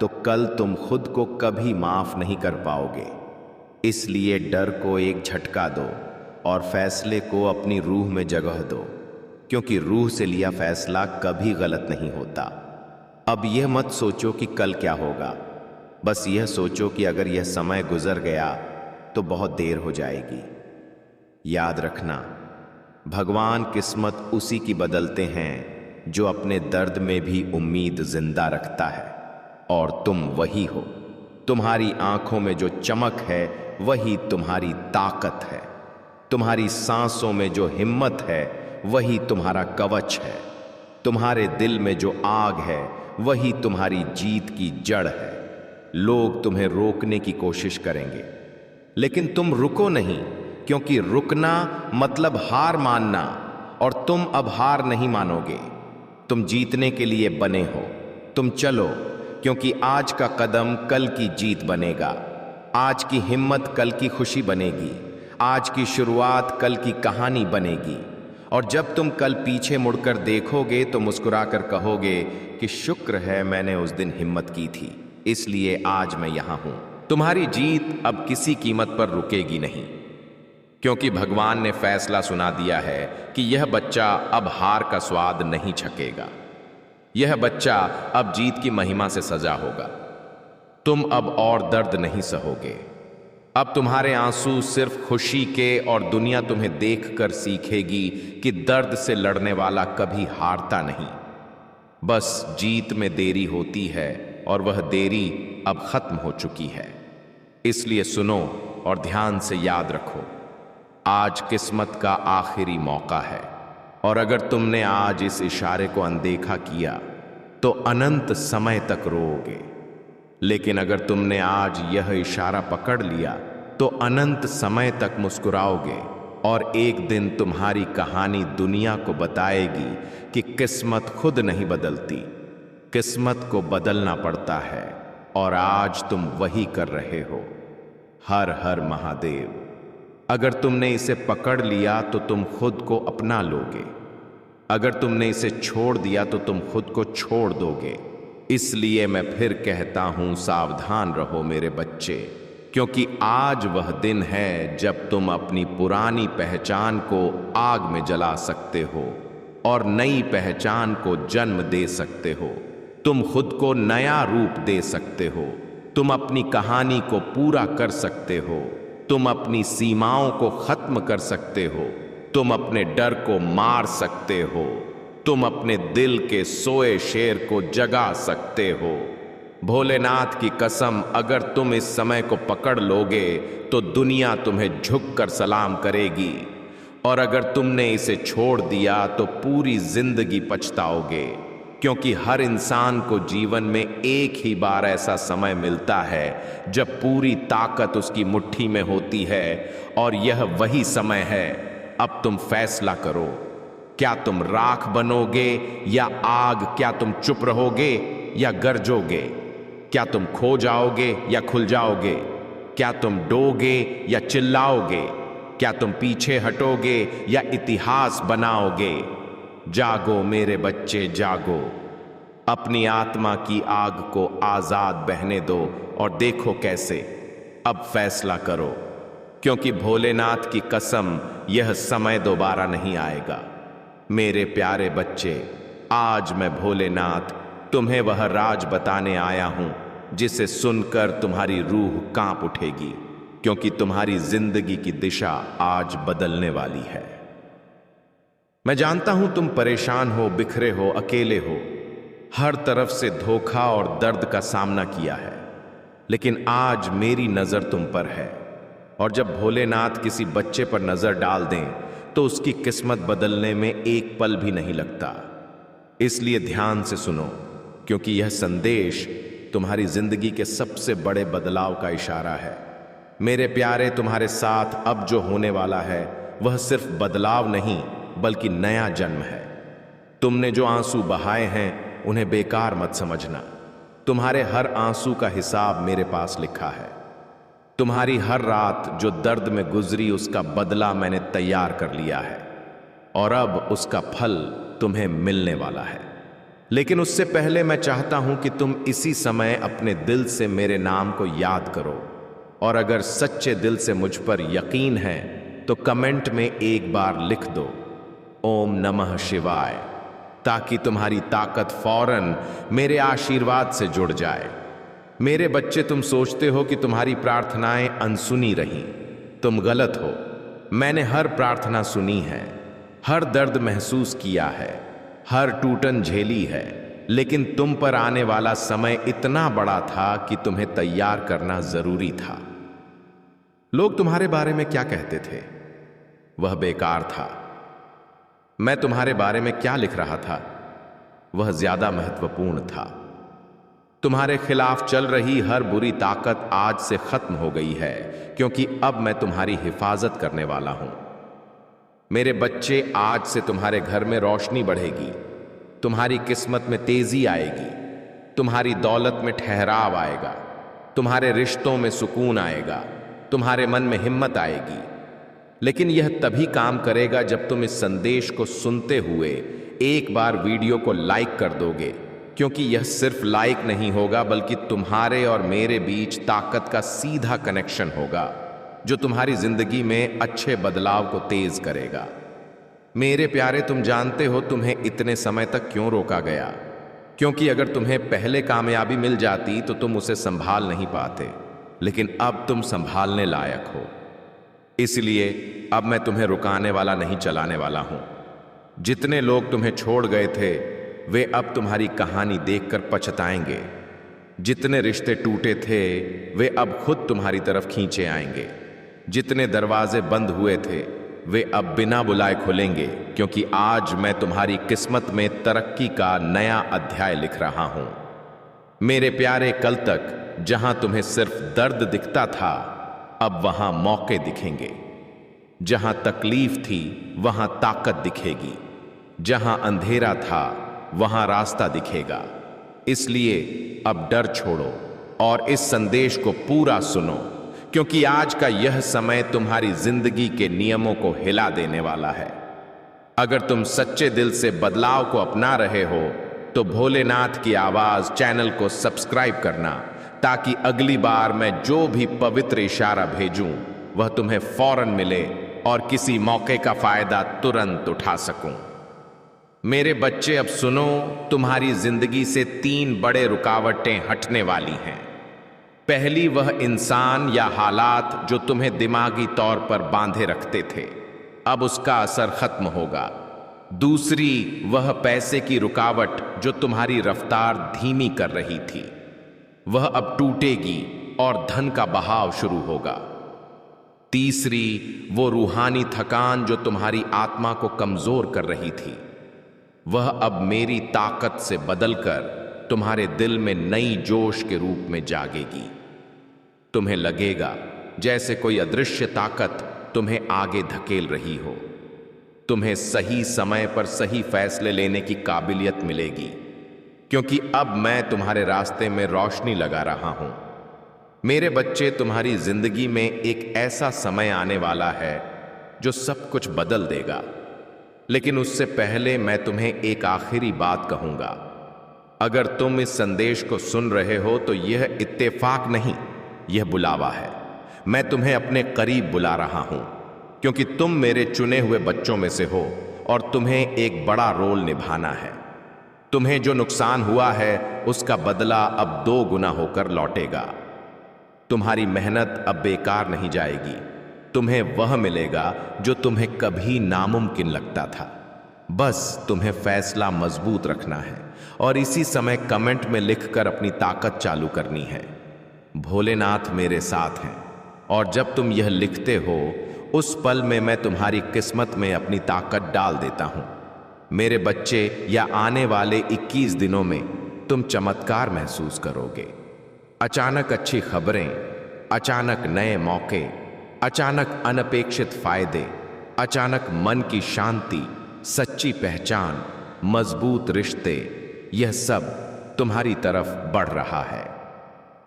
तो कल तुम खुद को कभी माफ नहीं कर पाओगे। इसलिए डर को एक झटका दो और फैसले को अपनी रूह में जगह दो, क्योंकि रूह से लिया फैसला कभी गलत नहीं होता। अब यह मत सोचो कि कल क्या होगा, बस यह सोचो कि अगर यह समय गुजर गया तो बहुत देर हो जाएगी। याद रखना, भगवान किस्मत उसी की बदलते हैं जो अपने दर्द में भी उम्मीद जिंदा रखता है, और तुम वही हो। तुम्हारी आंखों में जो चमक है वही तुम्हारी ताकत है। तुम्हारी सांसों में जो हिम्मत है वही तुम्हारा कवच है। तुम्हारे दिल में जो आग है वही तुम्हारी जीत की जड़ है। लोग तुम्हें रोकने की कोशिश करेंगे, लेकिन तुम रुको नहीं, क्योंकि रुकना मतलब हार मानना, और तुम अब हार नहीं मानोगे। तुम जीतने के लिए बने हो। तुम चलो, क्योंकि आज का कदम कल की जीत बनेगा। आज की हिम्मत कल की खुशी बनेगी। आज की शुरुआत कल की कहानी बनेगी। और जब तुम कल पीछे मुड़कर देखोगे तो मुस्कुराकर कहोगे कि शुक्र है मैंने उस दिन हिम्मत की थी, इसलिए आज मैं यहां हूं। तुम्हारी जीत अब किसी कीमत पर रुकेगी नहीं, क्योंकि भगवान ने फैसला सुना दिया है कि यह बच्चा अब हार का स्वाद नहीं छकेगा। यह बच्चा अब जीत की महिमा से सजा होगा। तुम अब और दर्द नहीं सहोगे। अब तुम्हारे आंसू सिर्फ खुशी के, और दुनिया तुम्हें देखकर सीखेगी कि दर्द से लड़ने वाला कभी हारता नहीं। बस जीत में देरी होती है और वह देरी अब खत्म हो चुकी है। इसलिए सुनो और ध्यान से याद रखो, आज किस्मत का आखिरी मौका है, और अगर तुमने आज इस इशारे को अनदेखा किया तो अनंत समय तक रोओगे। लेकिन अगर तुमने आज यह इशारा पकड़ लिया तो अनंत समय तक मुस्कुराओगे, और एक दिन तुम्हारी कहानी दुनिया को बताएगी कि किस्मत खुद नहीं बदलती, किस्मत को बदलना पड़ता है, और आज तुम वही कर रहे हो। हर हर महादेव। अगर तुमने इसे पकड़ लिया तो तुम खुद को अपना लोगे, अगर तुमने इसे छोड़ दिया तो तुम खुद को छोड़ दोगे। इसलिए मैं फिर कहता हूं, सावधान रहो मेरे बच्चे, क्योंकि आज वह दिन है जब तुम अपनी पुरानी पहचान को आग में जला सकते हो और नई पहचान को जन्म दे सकते हो। तुम खुद को नया रूप दे सकते हो, तुम अपनी कहानी को पूरा कर सकते हो, तुम अपनी सीमाओं को खत्म कर सकते हो, तुम अपने डर को मार सकते हो, तुम अपने दिल के सोए शेर को जगा सकते हो। भोलेनाथ की कसम, अगर तुम इस समय को पकड़ लोगे तो दुनिया तुम्हें झुककर सलाम करेगी, और अगर तुमने इसे छोड़ दिया तो पूरी जिंदगी पछताओगे, क्योंकि हर इंसान को जीवन में एक ही बार ऐसा समय मिलता है जब पूरी ताकत उसकी मुट्ठी में होती है, और यह वही समय है। अब तुम फैसला करो, क्या तुम राख बनोगे या आग? क्या तुम चुप रहोगे या गरजोगे? क्या तुम खो जाओगे या खुल जाओगे? क्या तुम डोगे या चिल्लाओगे? क्या तुम पीछे हटोगे या इतिहास बनाओगे? जागो मेरे बच्चे, जागो। अपनी आत्मा की आग को आजाद बहने दो और देखो कैसे। अब फैसला करो, क्योंकि भोलेनाथ की कसम, यह समय दोबारा नहीं आएगा। मेरे प्यारे बच्चे, आज मैं भोलेनाथ तुम्हें वह राज बताने आया हूं जिसे सुनकर तुम्हारी रूह कांप उठेगी, क्योंकि तुम्हारी जिंदगी की दिशा आज बदलने वाली है। मैं जानता हूं तुम परेशान हो, बिखरे हो, अकेले हो, हर तरफ से धोखा और दर्द का सामना किया है, लेकिन आज मेरी नजर तुम पर है, और जब भोलेनाथ किसी बच्चे पर नजर डाल दें तो उसकी किस्मत बदलने में एक पल भी नहीं लगता। इसलिए ध्यान से सुनो, क्योंकि यह संदेश तुम्हारी जिंदगी के सबसे बड़े बदलाव का इशारा है। मेरे प्यारे, तुम्हारे साथ अब जो होने वाला है वह सिर्फ बदलाव नहीं बल्कि नया जन्म है। तुमने जो आंसू बहाए हैं उन्हें बेकार मत समझना। तुम्हारे हर आंसू का हिसाब मेरे पास लिखा है। तुम्हारी हर रात जो दर्द में गुजरी उसका बदला मैंने तैयार कर लिया है, और अब उसका फल तुम्हें मिलने वाला है। लेकिन उससे पहले मैं चाहता हूं कि तुम इसी समय अपने दिल से मेरे नाम को याद करो, और अगर सच्चे दिल से मुझ पर यकीन है तो कमेंट में एक बार लिख दो, ओम नमः शिवाय, ताकि तुम्हारी ताकत फौरन मेरे आशीर्वाद से जुड़ जाए। मेरे बच्चे, तुम सोचते हो कि तुम्हारी प्रार्थनाएं अनसुनी रहीं। तुम गलत हो। मैंने हर प्रार्थना सुनी है, हर दर्द महसूस किया है, हर टूटन झेली है, लेकिन तुम पर आने वाला समय इतना बड़ा था कि तुम्हें तैयार करना जरूरी था। लोग तुम्हारे बारे में क्या कहते थे वह बेकार था। मैं तुम्हारे बारे में क्या लिख रहा था वह ज्यादा महत्वपूर्ण था। तुम्हारे खिलाफ चल रही हर बुरी ताकत आज से खत्म हो गई है, क्योंकि अब मैं तुम्हारी हिफाजत करने वाला हूं। मेरे बच्चे, आज से तुम्हारे घर में रोशनी बढ़ेगी, तुम्हारी किस्मत में तेजी आएगी, तुम्हारी दौलत में ठहराव आएगा, तुम्हारे रिश्तों में सुकून आएगा, तुम्हारे मन में हिम्मत आएगी। लेकिन यह तभी काम करेगा जब तुम इस संदेश को सुनते हुए एक बार वीडियो को लाइक कर दोगे, क्योंकि यह सिर्फ लाइक नहीं होगा बल्कि तुम्हारे और मेरे बीच ताकत का सीधा कनेक्शन होगा। जो तुम्हारी जिंदगी में अच्छे बदलाव को तेज करेगा। मेरे प्यारे, तुम जानते हो तुम्हें इतने समय तक क्यों रोका गया, क्योंकि अगर तुम्हें पहले कामयाबी मिल जाती तो तुम उसे संभाल नहीं पाते, लेकिन अब तुम संभालने लायक हो। इसलिए अब मैं तुम्हें रुकाने वाला नहीं, चलाने वाला हूं। जितने लोग तुम्हें छोड़ गए थे वे अब तुम्हारी कहानी देखकर पछताएंगे। जितने रिश्ते टूटे थे वे अब खुद तुम्हारी तरफ खींचे आएंगे। जितने दरवाजे बंद हुए थे वे अब बिना बुलाए खुलेंगे, क्योंकि आज मैं तुम्हारी किस्मत में तरक्की का नया अध्याय लिख रहा हूं। मेरे प्यारे, कल तक जहां तुम्हें सिर्फ दर्द दिखता था, अब वहां मौके दिखेंगे। जहां तकलीफ थी वहां ताकत दिखेगी। जहां अंधेरा था वहां रास्ता दिखेगा। इसलिए अब डर छोड़ो और इस संदेश को पूरा सुनो, क्योंकि आज का यह समय तुम्हारी जिंदगी के नियमों को हिला देने वाला है। अगर तुम सच्चे दिल से बदलाव को अपना रहे हो तो भोलेनाथ की आवाज चैनल को सब्सक्राइब करना, ताकि अगली बार मैं जो भी पवित्र इशारा भेजूं वह तुम्हें फौरन मिले और किसी मौके का फायदा तुरंत उठा सकूं। मेरे बच्चे, अब सुनो, तुम्हारी जिंदगी से 3 बड़े रुकावटें हटने वाली हैं। पहली, वह इंसान या हालात जो तुम्हें दिमागी तौर पर बांधे रखते थे, अब उसका असर खत्म होगा। दूसरी, वह पैसे की रुकावट जो तुम्हारी रफ्तार धीमी कर रही थी, वह अब टूटेगी और धन का बहाव शुरू होगा। तीसरी, वो रूहानी थकान जो तुम्हारी आत्मा को कमजोर कर रही थी, वह अब मेरी ताकत से बदलकर तुम्हारे दिल में नई जोश के रूप में जागेगी। तुम्हें लगेगा जैसे कोई अदृश्य ताकत तुम्हें आगे धकेल रही हो। तुम्हें सही समय पर सही फैसले लेने की काबिलियत मिलेगी, क्योंकि अब मैं तुम्हारे रास्ते में रोशनी लगा रहा हूं। मेरे बच्चे, तुम्हारी जिंदगी में एक ऐसा समय आने वाला है जो सब कुछ बदल देगा। लेकिन उससे पहले मैं तुम्हें एक आखिरी बात कहूंगा। अगर तुम इस संदेश को सुन रहे हो तो यह इत्तेफाक नहीं, यह बुलावा है। मैं तुम्हें अपने करीब बुला रहा हूं, क्योंकि तुम मेरे चुने हुए बच्चों में से हो और तुम्हें एक बड़ा रोल निभाना है। तुम्हें जो नुकसान हुआ है उसका बदला अब 2 गुना होकर लौटेगा। तुम्हारी मेहनत अब बेकार नहीं जाएगी। तुम्हें वह मिलेगा जो तुम्हें कभी नामुमकिन लगता था। बस तुम्हें फैसला मजबूत रखना है और इसी समय कमेंट में लिखकर अपनी ताकत चालू करनी है। भोलेनाथ मेरे साथ हैं, और जब तुम यह लिखते हो उस पल में मैं तुम्हारी किस्मत में अपनी ताकत डाल देता हूं। मेरे बच्चे, या आने वाले 21 दिनों में तुम चमत्कार महसूस करोगे। अचानक अच्छी खबरें, अचानक नए मौके, अचानक अनपेक्षित फायदे, अचानक मन की शांति, सच्ची पहचान, मजबूत रिश्ते, यह सब तुम्हारी तरफ बढ़ रहा है।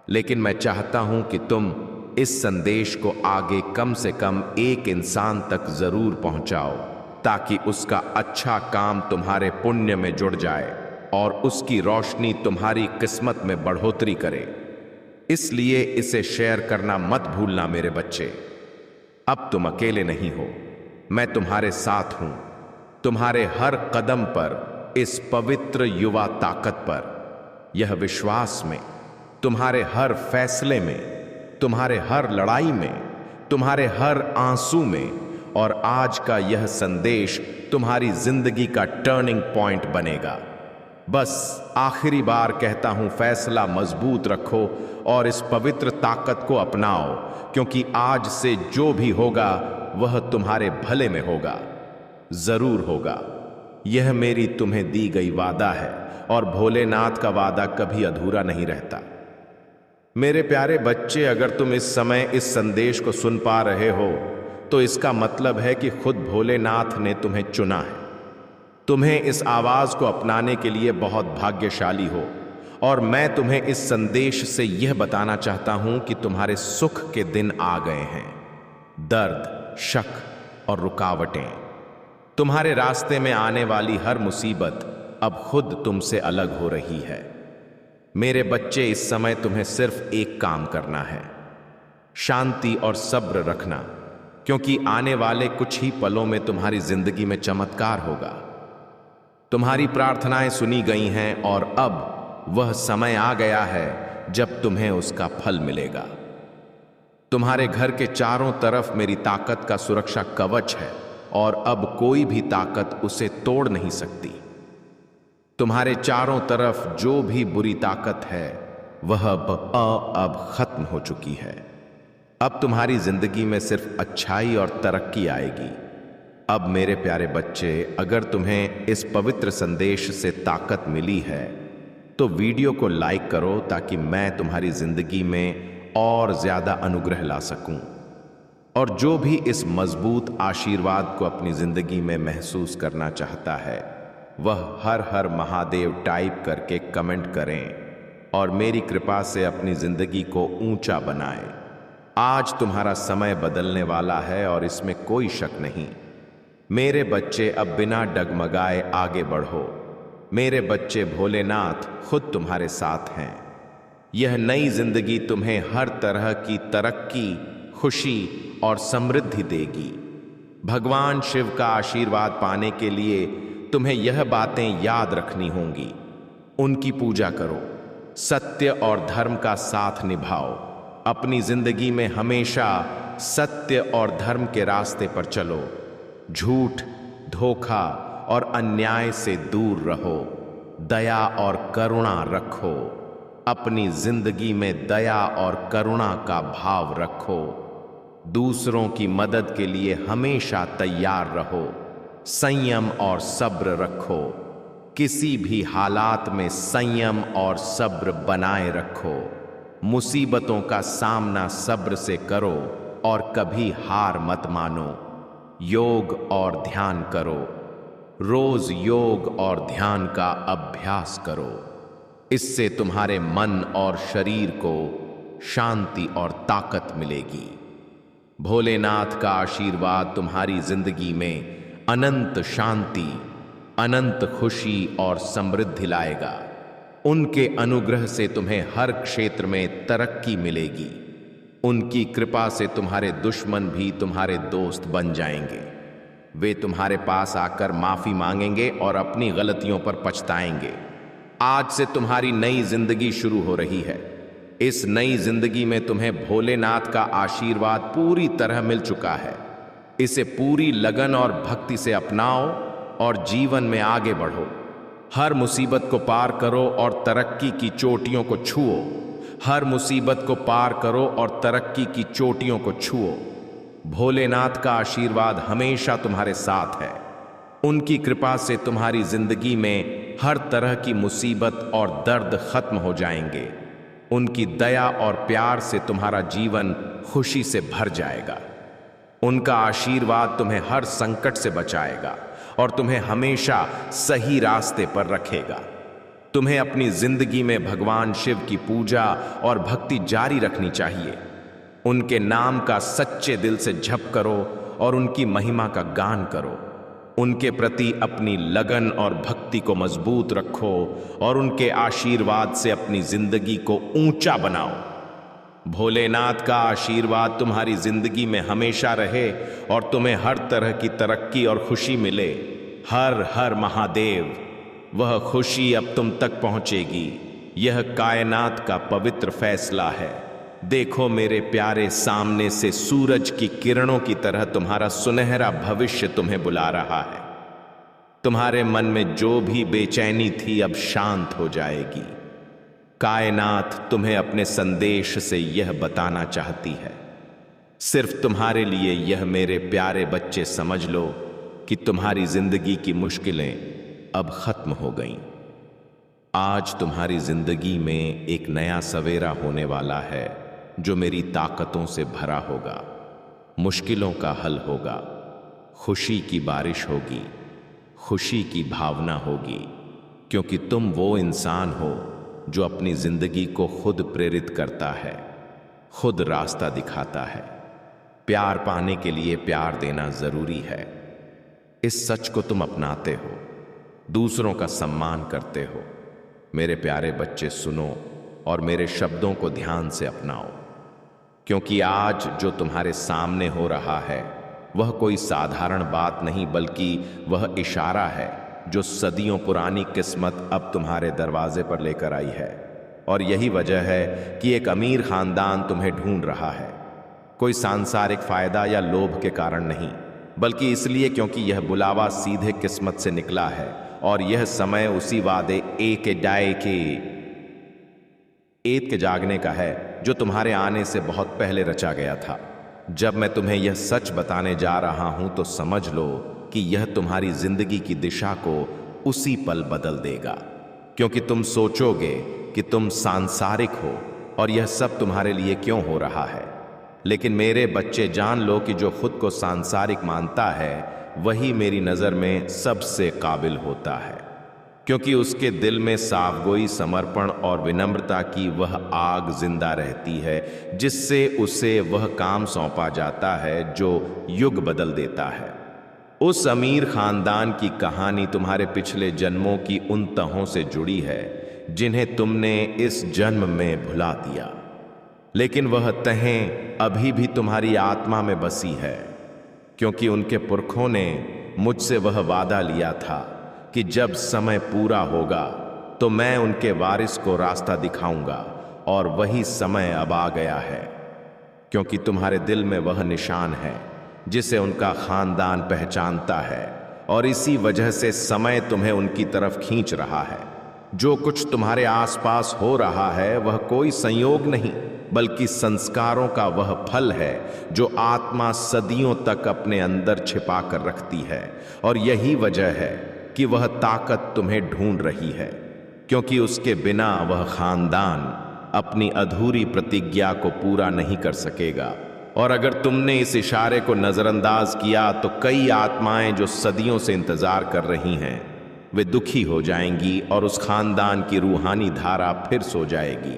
लेकिन मैं चाहता हूं कि तुम इस संदेश को आगे कम से कम एक इंसान तक जरूर पहुंचाओ, ताकि उसका अच्छा काम तुम्हारे पुण्य में जुड़ जाए और उसकी रोशनी तुम्हारी किस्मत में बढ़ोतरी करे। इसलिए इसे शेयर करना मत भूलना मेरे बच्चे। अब तुम अकेले नहीं हो, मैं तुम्हारे साथ हूं। तुम्हारे हर कदम पर, इस पवित्र युवा ताकत पर, यह विश्वास में, तुम्हारे हर फैसले में, तुम्हारे हर लड़ाई में, तुम्हारे हर आंसू में, और आज का यह संदेश तुम्हारी जिंदगी का टर्निंग पॉइंट बनेगा। बस आखिरी बार कहता हूं, फैसला मजबूत रखो और इस पवित्र ताकत को अपनाओ, क्योंकि आज से जो भी होगा वह तुम्हारे भले में होगा, जरूर होगा। यह मेरी तुम्हें दी गई वादा है, और भोलेनाथ का वादा कभी अधूरा नहीं रहता। मेरे प्यारे बच्चे, अगर तुम इस समय इस संदेश को सुन पा रहे हो तो इसका मतलब है कि खुद भोलेनाथ ने तुम्हें चुना है। तुम्हें इस आवाज को अपनाने के लिए बहुत भाग्यशाली हो, और मैं तुम्हें इस संदेश से यह बताना चाहता हूं कि तुम्हारे सुख के दिन आ गए हैं। दर्द, शक और रुकावटें, तुम्हारे रास्ते में आने वाली हर मुसीबत अब खुद तुमसे अलग हो रही है। मेरे बच्चे, इस समय तुम्हें सिर्फ एक काम करना है। शांति और सब्र रखना, क्योंकि आने वाले कुछ ही पलों में तुम्हारी जिंदगी में चमत्कार होगा। तुम्हारी प्रार्थनाएं सुनी गई हैं और अब वह समय आ गया है जब तुम्हें उसका फल मिलेगा। तुम्हारे घर के चारों तरफ मेरी ताकत का सुरक्षा कवच है और अब कोई भी ताकत उसे तोड़ नहीं सकती। तुम्हारे चारों तरफ जो भी बुरी ताकत है वह अब खत्म हो चुकी है। अब तुम्हारी जिंदगी में सिर्फ अच्छाई और तरक्की आएगी। अब मेरे प्यारे बच्चे, अगर तुम्हें इस पवित्र संदेश से ताकत मिली है तो वीडियो को लाइक करो ताकि मैं तुम्हारी जिंदगी में और ज्यादा अनुग्रह ला सकूं। और जो भी इस मजबूत आशीर्वाद को अपनी जिंदगी में महसूस करना चाहता है वह हर हर महादेव टाइप करके कमेंट करें और मेरी कृपा से अपनी जिंदगी को ऊंचा बनाएं। आज तुम्हारा समय बदलने वाला है और इसमें कोई शक नहीं। मेरे बच्चे, अब बिना डगमगाए आगे बढ़ो। मेरे बच्चे, भोलेनाथ खुद तुम्हारे साथ हैं। यह नई जिंदगी तुम्हें हर तरह की तरक्की, खुशी और समृद्धि देगी। भगवान शिव का आशीर्वाद पाने के लिए तुम्हें यह बातें याद रखनी होंगी। उनकी पूजा करो, सत्य और धर्म का साथ निभाओ। अपनी जिंदगी में हमेशा सत्य और धर्म के रास्ते पर चलो। झूठ, धोखा और अन्याय से दूर रहो। दया और करुणा रखो। अपनी जिंदगी में दया और करुणा का भाव रखो। दूसरों की मदद के लिए हमेशा तैयार रहो। संयम और सब्र रखो। किसी भी हालात में संयम और सब्र बनाए रखो। मुसीबतों का सामना सब्र से करो और कभी हार मत मानो। योग और ध्यान करो। रोज योग और ध्यान का अभ्यास करो। इससे तुम्हारे मन और शरीर को शांति और ताकत मिलेगी। भोलेनाथ का आशीर्वाद तुम्हारी जिंदगी में अनंत शांति, अनंत खुशी और समृद्धि लाएगा। उनके अनुग्रह से तुम्हें हर क्षेत्र में तरक्की मिलेगी। उनकी कृपा से तुम्हारे दुश्मन भी तुम्हारे दोस्त बन जाएंगे। वे तुम्हारे पास आकर माफी मांगेंगे और अपनी गलतियों पर पछताएंगे। आज से तुम्हारी नई जिंदगी शुरू हो रही है। इस नई जिंदगी में तुम्हें भोलेनाथ का आशीर्वाद पूरी तरह मिल चुका है। इसे पूरी लगन और भक्ति से अपनाओ और जीवन में आगे बढ़ो। हर मुसीबत को पार करो और तरक्की की चोटियों को छुओ। हर मुसीबत को पार करो और तरक्की की चोटियों को छुओ। भोलेनाथ का आशीर्वाद हमेशा तुम्हारे साथ है। उनकी कृपा से तुम्हारी जिंदगी में हर तरह की मुसीबत और दर्द खत्म हो जाएंगे। उनकी दया और प्यार से तुम्हारा जीवन खुशी से भर जाएगा। उनका आशीर्वाद तुम्हें हर संकट से बचाएगा और तुम्हें हमेशा सही रास्ते पर रखेगा। तुम्हें अपनी जिंदगी में भगवान शिव की पूजा और भक्ति जारी रखनी चाहिए। उनके नाम का सच्चे दिल से जप करो और उनकी महिमा का गान करो। उनके प्रति अपनी लगन और भक्ति को मजबूत रखो और उनके आशीर्वाद से अपनी जिंदगी को ऊंचा बनाओ। भोलेनाथ का आशीर्वाद तुम्हारी जिंदगी में हमेशा रहे और तुम्हें हर तरह की तरक्की और खुशी मिले। हर हर महादेव। वह खुशी अब तुम तक पहुंचेगी। यह कायनात का पवित्र फैसला है। देखो मेरे प्यारे, सामने से सूरज की किरणों की तरह तुम्हारा सुनहरा भविष्य तुम्हें बुला रहा है। तुम्हारे मन में जो भी बेचैनी थी अब शांत हो जाएगी। कायनात तुम्हें अपने संदेश से यह बताना चाहती है। सिर्फ तुम्हारे लिए यह मेरे प्यारे बच्चे, समझ लो कि तुम्हारी जिंदगी की मुश्किलें अब खत्म हो गईं। आज तुम्हारी जिंदगी में एक नया सवेरा होने वाला है जो मेरी ताकतों से भरा होगा। मुश्किलों का हल होगा। खुशी की बारिश होगी। खुशी की भावना होगी, क्योंकि तुम वो इंसान हो जो अपनी जिंदगी को खुद प्रेरित करता है, खुद रास्ता दिखाता है। प्यार पाने के लिए प्यार देना जरूरी है। इस सच को तुम अपनाते हो, दूसरों का सम्मान करते हो। मेरे प्यारे बच्चे, सुनो और मेरे शब्दों को ध्यान से अपनाओ, क्योंकि आज जो तुम्हारे सामने हो रहा है वह कोई साधारण बात नहीं, बल्कि वह इशारा है जो सदियों पुरानी किस्मत अब तुम्हारे दरवाजे पर लेकर आई है। और यही वजह है कि एक अमीर खानदान तुम्हें ढूंढ रहा है, कोई सांसारिक फायदा या लोभ के कारण नहीं, बल्कि इसलिए क्योंकि यह बुलावा सीधे किस्मत से निकला है। और यह समय उसी वादे एत के जागने का है जो तुम्हारे आने से बहुत पहले रचा गया था। जब मैं तुम्हें यह सच बताने जा रहा हूं तो समझ लो कि यह तुम्हारी जिंदगी की दिशा को उसी पल बदल देगा, क्योंकि तुम सोचोगे कि तुम सांसारिक हो और यह सब तुम्हारे लिए क्यों हो रहा है। लेकिन मेरे बच्चे, जान लो कि जो खुद को सांसारिक मानता है वही मेरी नज़र में सबसे काबिल होता है, क्योंकि उसके दिल में साफगोई, समर्पण और विनम्रता की वह आग जिंदा रहती है, जिससे उसे वह काम सौंपा जाता है जो युग बदल देता है। उस अमीर खानदान की कहानी तुम्हारे पिछले जन्मों की उन तहों से जुड़ी है जिन्हें तुमने इस जन्म में भुला दिया, लेकिन वह तहें अभी भी तुम्हारी आत्मा में बसी है, क्योंकि उनके पुरखों ने मुझसे वह वादा लिया था कि जब समय पूरा होगा तो मैं उनके वारिस को रास्ता दिखाऊंगा, और वही समय अब आ गया है, क्योंकि तुम्हारे दिल में वह निशान है जिसे उनका खानदान पहचानता है, और इसी वजह से समय तुम्हें उनकी तरफ खींच रहा है। जो कुछ तुम्हारे आसपास हो रहा है वह कोई संयोग नहीं, बल्कि संस्कारों का वह फल है जो आत्मा सदियों तक अपने अंदर छिपा कर रखती है। और यही वजह है कि वह ताकत तुम्हें ढूंढ रही है, क्योंकि उसके बिना वह खानदान अपनी अधूरी प्रतिज्ञा को पूरा नहीं कर सकेगा। और अगर तुमने इस इशारे को नजरअंदाज किया तो कई आत्माएं जो सदियों से इंतजार कर रही हैं वे दुखी हो जाएंगी और उस खानदान की रूहानी धारा फिर सो जाएगी।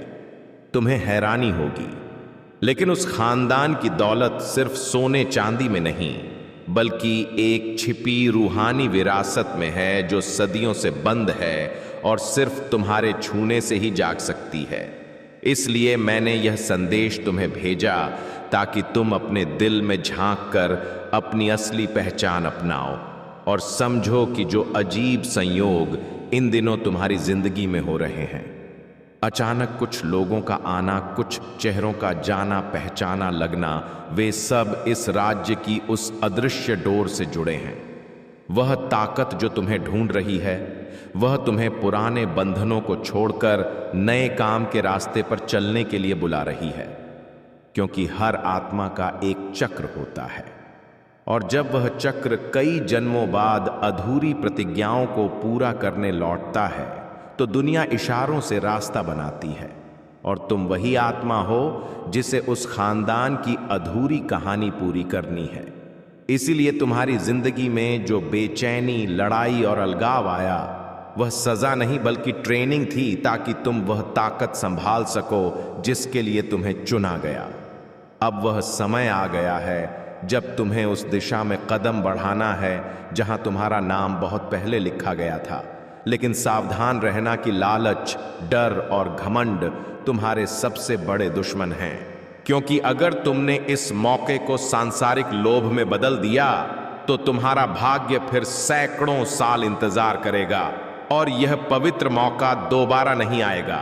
तुम्हें हैरानी होगी, लेकिन उस खानदान की दौलत सिर्फ सोने चांदी में नहीं, बल्कि एक छिपी रूहानी विरासत में है जो सदियों से बंद है और सिर्फ तुम्हारे छूने से ही जाग सकती है। इसलिए मैंने यह संदेश तुम्हें भेजा ताकि तुम अपने दिल में झांक कर अपनी असली पहचान अपनाओ और समझो कि जो अजीब संयोग इन दिनों तुम्हारी जिंदगी में हो रहे हैं, अचानक कुछ लोगों का आना, कुछ चेहरों का जाना पहचाना लगना, वे सब इस राज्य की उस अदृश्य डोर से जुड़े हैं। वह ताकत जो तुम्हें ढूंढ रही है, वह तुम्हें पुराने बंधनों को छोड़कर नए काम के रास्ते पर चलने के लिए बुला रही है, क्योंकि हर आत्मा का एक चक्र होता है, और जब वह चक्र कई जन्मों बाद अधूरी प्रतिज्ञाओं को पूरा करने लौटता है तो दुनिया इशारों से रास्ता बनाती है। और तुम वही आत्मा हो जिसे उस खानदान की अधूरी कहानी पूरी करनी है। इसीलिए तुम्हारी जिंदगी में जो बेचैनी, लड़ाई और अलगाव आया वह सजा नहीं बल्कि ट्रेनिंग थी, ताकि तुम वह ताकत संभाल सको जिसके लिए तुम्हें चुना गया। अब वह समय आ गया है जब तुम्हें उस दिशा में कदम बढ़ाना है जहां तुम्हारा नाम बहुत पहले लिखा गया था। लेकिन सावधान रहना कि लालच, डर और घमंड तुम्हारे सबसे बड़े दुश्मन हैं, क्योंकि अगर तुमने इस मौके को सांसारिक लोभ में बदल दिया तो तुम्हारा भाग्य फिर सैकड़ों साल इंतजार करेगा और यह पवित्र मौका दोबारा नहीं आएगा।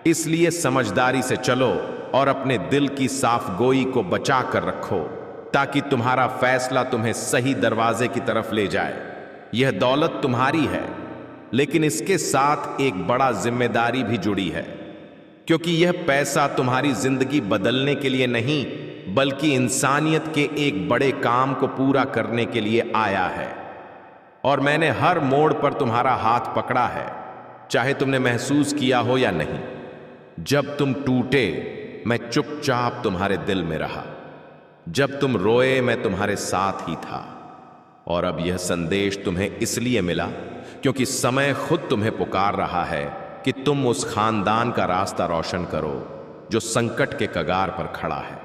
इसलिए समझदारी से चलो और अपने दिल की साफगोई को बचा कर रखो, ताकि तुम्हारा फैसला तुम्हें सही दरवाजे की तरफ ले जाए। यह दौलत तुम्हारी है, लेकिन इसके साथ एक बड़ा जिम्मेदारी भी जुड़ी है, क्योंकि यह पैसा तुम्हारी जिंदगी बदलने के लिए नहीं बल्कि इंसानियत के एक बड़े काम को पूरा करने के लिए आया है। और मैंने हर मोड़ पर तुम्हारा हाथ पकड़ा है, चाहे तुमने महसूस किया हो या नहीं। जब तुम टूटे मैं चुपचाप तुम्हारे दिल में रहा, जब तुम रोए मैं तुम्हारे साथ ही था। और अब यह संदेश तुम्हें इसलिए मिला क्योंकि समय खुद तुम्हें पुकार रहा है कि तुम उस खानदान का रास्ता रोशन करो जो संकट के कगार पर खड़ा है।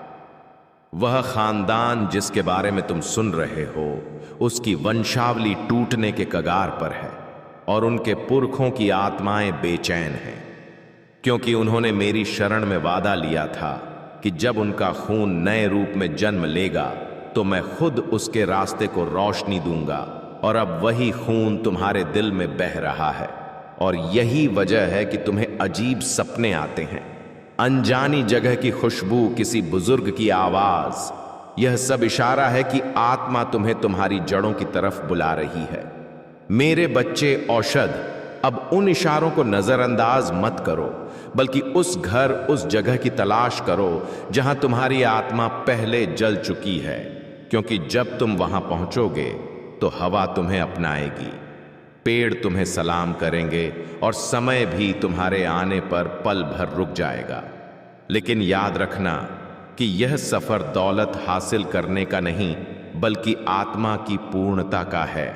वह खानदान जिसके बारे में तुम सुन रहे हो, उसकी वंशावली टूटने के कगार पर है और उनके पुरखों की आत्माएं बेचैन हैं, क्योंकि उन्होंने मेरी शरण में वादा लिया था कि जब उनका खून नए रूप में जन्म लेगा तो मैं खुद उसके रास्ते को रोशनी दूंगा, और अब वही खून तुम्हारे दिल में बह रहा है। और यही वजह है कि तुम्हें अजीब सपने आते हैं, अनजानी जगह की खुशबू, किसी बुजुर्ग की आवाज। यह सब इशारा है कि आत्मा तुम्हें तुम्हारी जड़ों की तरफ बुला रही है। मेरे बच्चे औषध, अब उन इशारों को नजरअंदाज मत करो, बल्कि उस घर, उस जगह की तलाश करो जहां तुम्हारी आत्मा पहले जल चुकी है, क्योंकि जब तुम वहां पहुंचोगे तो हवा तुम्हें अपनाएगी, पेड़ तुम्हें सलाम करेंगे और समय भी तुम्हारे आने पर पल भर रुक जाएगा। लेकिन याद रखना कि यह सफर दौलत हासिल करने का नहीं, बल्कि आत्मा की पूर्णता का है,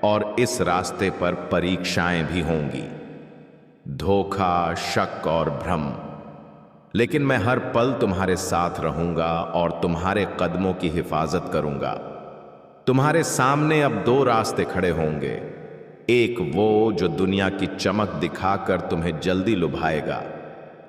और इस रास्ते पर परीक्षाएं भी होंगी, धोखा, शक और भ्रम। लेकिन मैं हर पल तुम्हारे साथ रहूंगा और तुम्हारे कदमों की हिफाजत करूंगा। तुम्हारे सामने अब दो रास्ते खड़े होंगे, एक वो जो दुनिया की चमक दिखाकर तुम्हें जल्दी लुभाएगा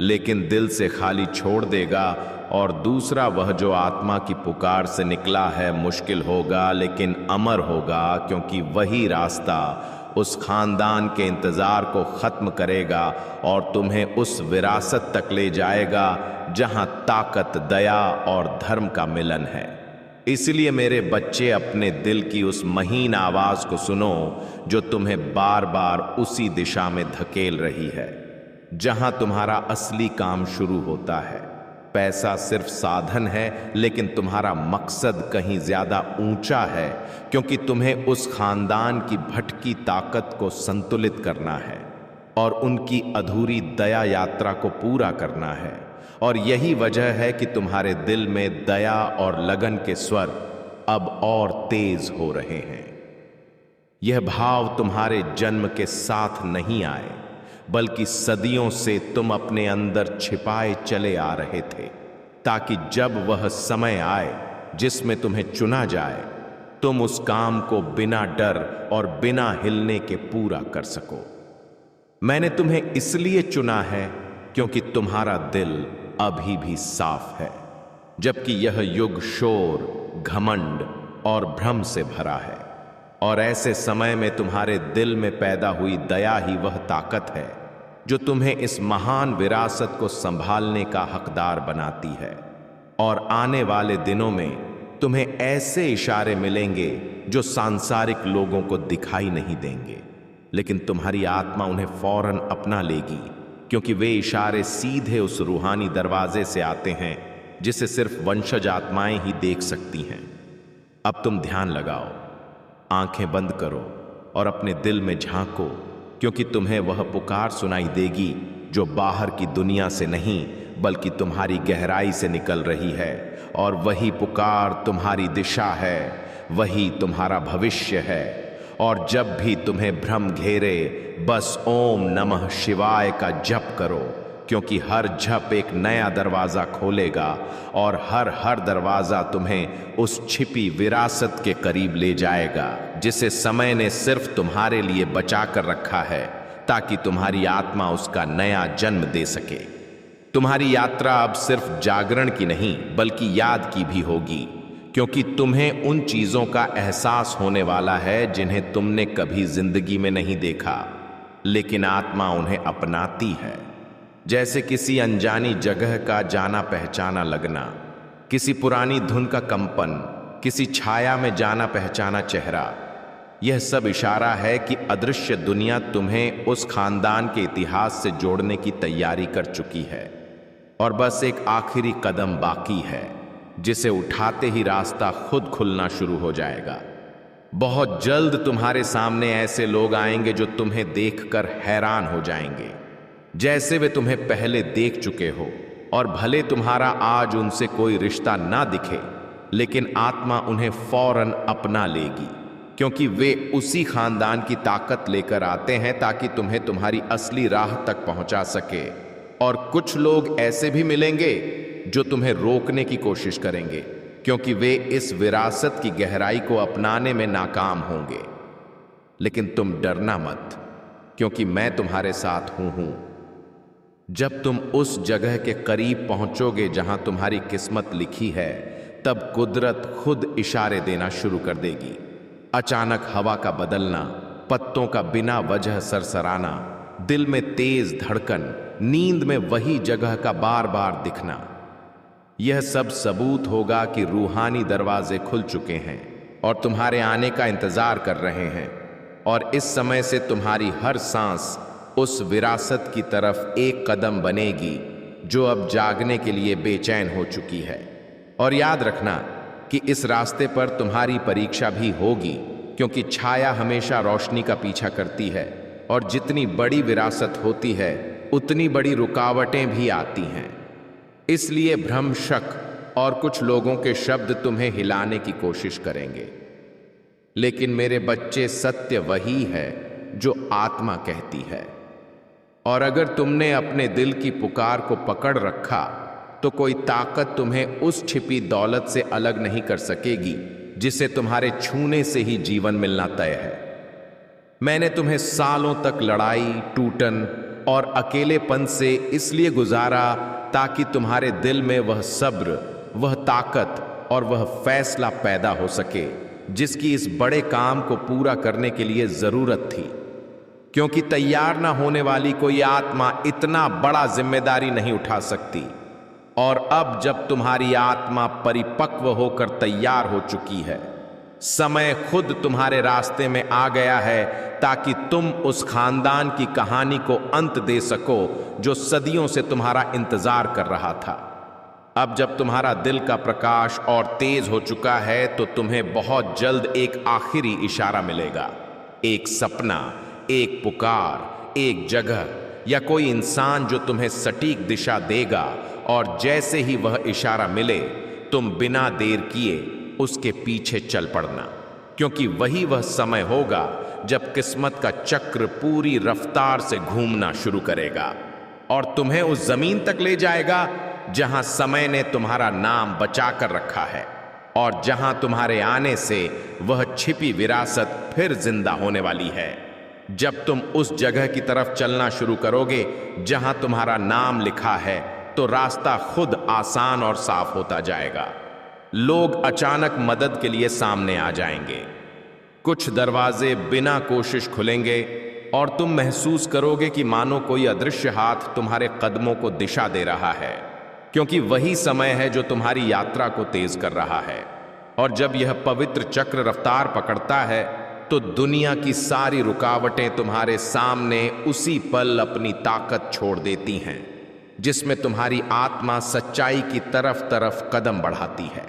लेकिन दिल से खाली छोड़ देगा, और दूसरा वह जो आत्मा की पुकार से निकला है, मुश्किल होगा लेकिन अमर होगा, क्योंकि वही रास्ता उस खानदान के इंतजार को खत्म करेगा और तुम्हें उस विरासत तक ले जाएगा जहां ताकत, दया और धर्म का मिलन है। इसलिए मेरे बच्चे, अपने दिल की उस महीन आवाज को सुनो जो तुम्हें बार बार उसी दिशा में धकेल रही है जहां तुम्हारा असली काम शुरू होता है। पैसा सिर्फ साधन है, लेकिन तुम्हारा मकसद कहीं ज्यादा ऊंचा है, क्योंकि तुम्हें उस खानदान की भटकी ताकत को संतुलित करना है और उनकी अधूरी दया यात्रा को पूरा करना है। और यही वजह है कि तुम्हारे दिल में दया और लगन के स्वर अब और तेज हो रहे हैं। यह भाव तुम्हारे जन्म के साथ नहीं आए, बल्कि सदियों से तुम अपने अंदर छिपाए चले आ रहे थे, ताकि जब वह समय आए जिसमें तुम्हें चुना जाए, तुम उस काम को बिना डर और बिना हिलने के पूरा कर सको। मैंने तुम्हें इसलिए चुना है क्योंकि तुम्हारा दिल अभी भी साफ है, जबकि यह युग शोर, घमंड और भ्रम से भरा है। और ऐसे समय में तुम्हारे दिल में पैदा हुई दया ही वह ताकत है जो तुम्हें इस महान विरासत को संभालने का हकदार बनाती है। और आने वाले दिनों में तुम्हें ऐसे इशारे मिलेंगे जो सांसारिक लोगों को दिखाई नहीं देंगे, लेकिन तुम्हारी आत्मा उन्हें फौरन अपना लेगी, क्योंकि वे इशारे सीधे उस रूहानी दरवाजे से आते हैं जिसे सिर्फ वंशज आत्माएं ही देख सकती हैं। अब तुम ध्यान लगाओ, आंखें बंद करो और अपने दिल में झांको, क्योंकि तुम्हें वह पुकार सुनाई देगी जो बाहर की दुनिया से नहीं, बल्कि तुम्हारी गहराई से निकल रही है। और वही पुकार तुम्हारी दिशा है, वही तुम्हारा भविष्य है। और जब भी तुम्हें भ्रम घेरे, बस ओम नमः शिवाय का जप करो, क्योंकि हर जप एक नया दरवाजा खोलेगा और हर दरवाजा तुम्हें उस छिपी विरासत के करीब ले जाएगा जिसे समय ने सिर्फ तुम्हारे लिए बचा कर रखा है, ताकि तुम्हारी आत्मा उसका नया जन्म दे सके। तुम्हारी यात्रा अब सिर्फ जागरण की नहीं, बल्कि याद की भी होगी, क्योंकि तुम्हें उन चीजों का एहसास होने वाला है जिन्हें तुमने कभी जिंदगी में नहीं देखा, लेकिन आत्मा उन्हें अपनाती है। जैसे किसी अनजानी जगह का जाना पहचाना लगना, किसी पुरानी धुन का कंपन, किसी छाया में जाना पहचाना चेहरा। यह सब इशारा है कि अदृश्य दुनिया तुम्हें उस खानदान के इतिहास से जोड़ने की तैयारी कर चुकी है, और बस एक आखिरी कदम बाकी है जिसे उठाते ही रास्ता खुद खुलना शुरू हो जाएगा। बहुत जल्द तुम्हारे सामने ऐसे लोग आएंगे जो तुम्हें देखकर हैरान हो जाएंगे, जैसे वे तुम्हें पहले देख चुके हो। और भले तुम्हारा आज उनसे कोई रिश्ता ना दिखे, लेकिन आत्मा उन्हें फौरन अपना लेगी, क्योंकि वे उसी खानदान की ताकत लेकर आते हैं ताकि तुम्हें तुम्हारी असली राह तक पहुंचा सके। और कुछ लोग ऐसे भी मिलेंगे जो तुम्हें रोकने की कोशिश करेंगे, क्योंकि वे इस विरासत की गहराई को अपनाने में नाकाम होंगे। लेकिन तुम डरना मत, क्योंकि मैं तुम्हारे साथ हूं। जब तुम उस जगह के करीब पहुंचोगे जहां तुम्हारी किस्मत लिखी है, तब कुदरत खुद इशारे देना शुरू कर देगी। अचानक हवा का बदलना, पत्तों का बिना वजह सरसराना, दिल में तेज धड़कन, नींद में वही जगह का बार बार दिखना, यह सब सबूत होगा कि रूहानी दरवाजे खुल चुके हैं और तुम्हारे आने का इंतजार कर रहे हैं। और इस समय से तुम्हारी हर सांस उस विरासत की तरफ एक कदम बनेगी जो अब जागने के लिए बेचैन हो चुकी है। और याद रखना कि इस रास्ते पर तुम्हारी परीक्षा भी होगी, क्योंकि छाया हमेशा रोशनी का पीछा करती है और जितनी बड़ी विरासत होती है उतनी बड़ी रुकावटें भी आती हैं। इसलिए भ्रम, शक और कुछ लोगों के शब्द तुम्हें हिलाने की कोशिश करेंगे, लेकिन मेरे बच्चे, सत्य वही है जो आत्मा कहती है। और अगर तुमने अपने दिल की पुकार को पकड़ रखा तो कोई ताकत तुम्हें उस छिपी दौलत से अलग नहीं कर सकेगी जिसे तुम्हारे छूने से ही जीवन मिलना तय है। मैंने तुम्हें सालों तक लड़ाई, टूटन और अकेलेपन से इसलिए गुजारा ताकि तुम्हारे दिल में वह सब्र, वह ताकत और वह फैसला पैदा हो सके जिसकी इस बड़े काम को पूरा करने के लिए जरूरत थी। क्योंकि तैयार ना होने वाली कोई आत्मा इतना बड़ा जिम्मेदारी नहीं उठा सकती। और अब जब तुम्हारी आत्मा परिपक्व होकर तैयार हो चुकी है, समय खुद तुम्हारे रास्ते में आ गया है ताकि तुम उस खानदान की कहानी को अंत दे सको जो सदियों से तुम्हारा इंतजार कर रहा था। अब जब तुम्हारा दिल का प्रकाश और तेज हो चुका है तो तुम्हें बहुत जल्द एक आखिरी इशारा मिलेगा, एक सपना, एक पुकार, एक जगह या कोई इंसान जो तुम्हें सटीक दिशा देगा। और जैसे ही वह इशारा मिले, तुम बिना देर किए उसके पीछे चल पड़ना, क्योंकि वही वह समय होगा जब किस्मत का चक्र पूरी रफ्तार से घूमना शुरू करेगा और तुम्हें उस जमीन तक ले जाएगा जहां समय ने तुम्हारा नाम बचा कर रखा है और जहां तुम्हारे आने से वह छिपी विरासत फिर जिंदा होने वाली है। जब तुम उस जगह की तरफ चलना शुरू करोगे जहां तुम्हारा नाम लिखा है, तो रास्ता खुद आसान और साफ होता जाएगा। लोग अचानक मदद के लिए सामने आ जाएंगे, कुछ दरवाजे बिना कोशिश खुलेंगे और तुम महसूस करोगे कि मानो कोई अदृश्य हाथ तुम्हारे कदमों को दिशा दे रहा है, क्योंकि वही समय है जो तुम्हारी यात्रा को तेज कर रहा है। और जब यह पवित्र चक्र रफ्तार पकड़ता है तो दुनिया की सारी रुकावटें तुम्हारे सामने उसी पल अपनी ताकत छोड़ देती हैं, जिसमें तुम्हारी आत्मा सच्चाई की तरफ तरफ कदम बढ़ाती है।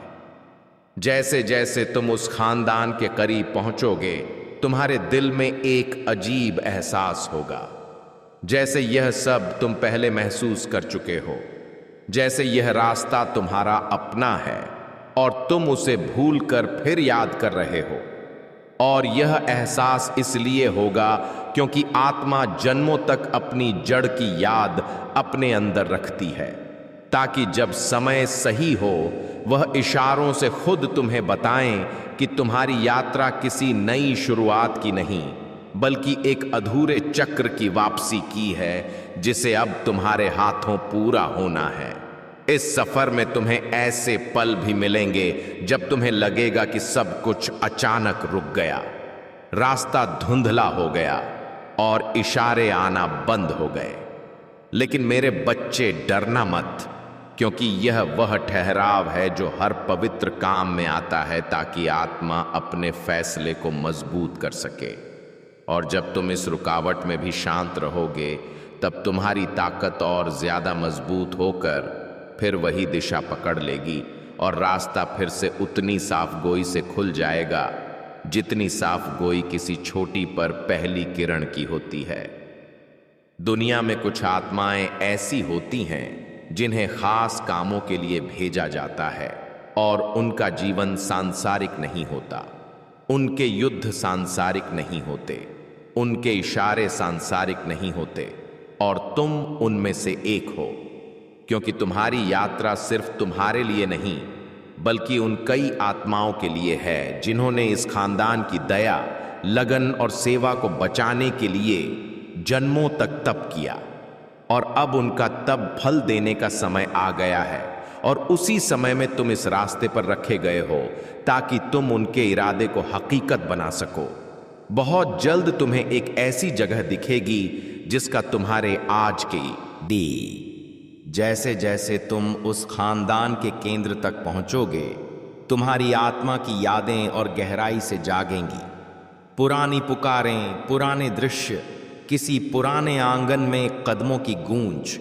जैसे जैसे तुम उस खानदान के करीब पहुंचोगे, तुम्हारे दिल में एक अजीब एहसास होगा, जैसे यह सब तुम पहले महसूस कर चुके हो, जैसे यह रास्ता तुम्हारा अपना है और तुम उसे भूलकर फिर याद कर रहे हो। और यह एहसास इसलिए होगा क्योंकि आत्मा जन्मों तक अपनी जड़ की याद अपने अंदर रखती है, ताकि जब समय सही हो वह इशारों से खुद तुम्हें बताएं कि तुम्हारी यात्रा किसी नई शुरुआत की नहीं, बल्कि एक अधूरे चक्र की वापसी की है जिसे अब तुम्हारे हाथों पूरा होना है। इस सफर में तुम्हें ऐसे पल भी मिलेंगे जब तुम्हें लगेगा कि सब कुछ अचानक रुक गया, रास्ता धुंधला हो गया और इशारे आना बंद हो गए। लेकिन मेरे बच्चे, डरना मत, क्योंकि यह वह ठहराव है जो हर पवित्र काम में आता है ताकि आत्मा अपने फैसले को मजबूत कर सके। और जब तुम इस रुकावट में भी शांत रहोगे, तब तुम्हारी ताकत और ज्यादा मजबूत होकर फिर वही दिशा पकड़ लेगी और रास्ता फिर से उतनी साफ गोई से खुल जाएगा जितनी साफ गोई किसी छोटी पर पहली किरण की होती है। दुनिया में कुछ आत्माएं ऐसी होती हैं जिन्हें खास कामों के लिए भेजा जाता है और उनका जीवन सांसारिक नहीं होता, उनके युद्ध सांसारिक नहीं होते, उनके इशारे सांसारिक नहीं होते, और तुम उनमें से एक हो। क्योंकि तुम्हारी यात्रा सिर्फ तुम्हारे लिए नहीं, बल्कि उन कई आत्माओं के लिए है जिन्होंने इस खानदान की दया, लगन और सेवा को बचाने के लिए जन्मों तक तप किया। और अब उनका तब फल देने का समय आ गया है, और उसी समय में तुम इस रास्ते पर रखे गए हो ताकि तुम उनके इरादे को हकीकत बना सको। बहुत जल्द तुम्हें एक ऐसी जगह दिखेगी जिसका तुम्हारे आज की दी जैसे जैसे तुम उस खानदान के केंद्र तक पहुंचोगे, तुम्हारी आत्मा की यादें और गहराई से जागेंगी। पुरानी पुकारें, पुराने दृश्य, किसी पुराने आंगन में कदमों की गूंज,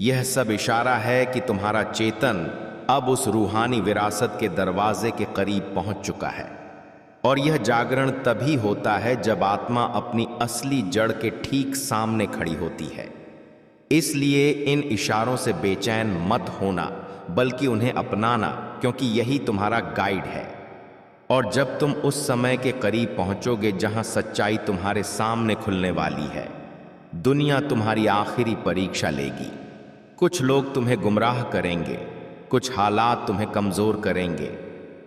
यह सब इशारा है कि तुम्हारा चेतन अब उस रूहानी विरासत के दरवाजे के करीब पहुंच चुका है। और यह जागरण तभी होता है जब आत्मा अपनी असली जड़ के ठीक सामने खड़ी होती है। इसलिए इन इशारों से बेचैन मत होना, बल्कि उन्हें अपनाना, क्योंकि यही तुम्हारा गाइड है। और जब तुम उस समय के करीब पहुंचोगे जहां सच्चाई तुम्हारे सामने खुलने वाली है, दुनिया तुम्हारी आखिरी परीक्षा लेगी। कुछ लोग तुम्हें गुमराह करेंगे, कुछ हालात तुम्हें कमजोर करेंगे,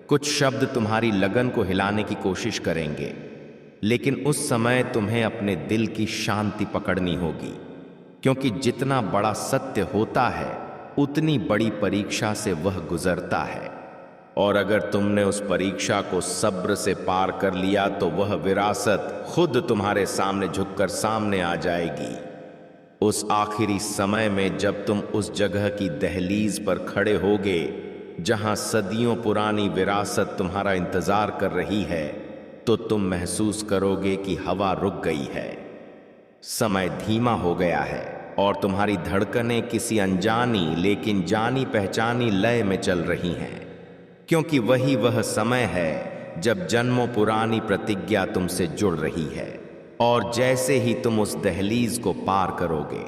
कुछ शब्द तुम्हारी लगन को हिलाने की कोशिश करेंगे, लेकिन उस समय तुम्हें अपने दिल की शांति पकड़नी होगी, क्योंकि जितना बड़ा सत्य होता है उतनी बड़ी परीक्षा से वह गुजरता है। और अगर तुमने उस परीक्षा को सब्र से पार कर लिया तो वह विरासत खुद तुम्हारे सामने झुककर सामने आ जाएगी। उस आखिरी समय में जब तुम उस जगह की दहलीज पर खड़े होगे जहां सदियों पुरानी विरासत तुम्हारा इंतजार कर रही है, तो तुम महसूस करोगे कि हवा रुक गई है, समय धीमा हो गया है और तुम्हारी धड़कनें किसी अनजानी लेकिन जानी पहचानी लय में चल रही हैं, क्योंकि वही वह समय है जब जन्मों पुरानी प्रतिज्ञा तुमसे जुड़ रही है। और जैसे ही तुम उस दहलीज को पार करोगे,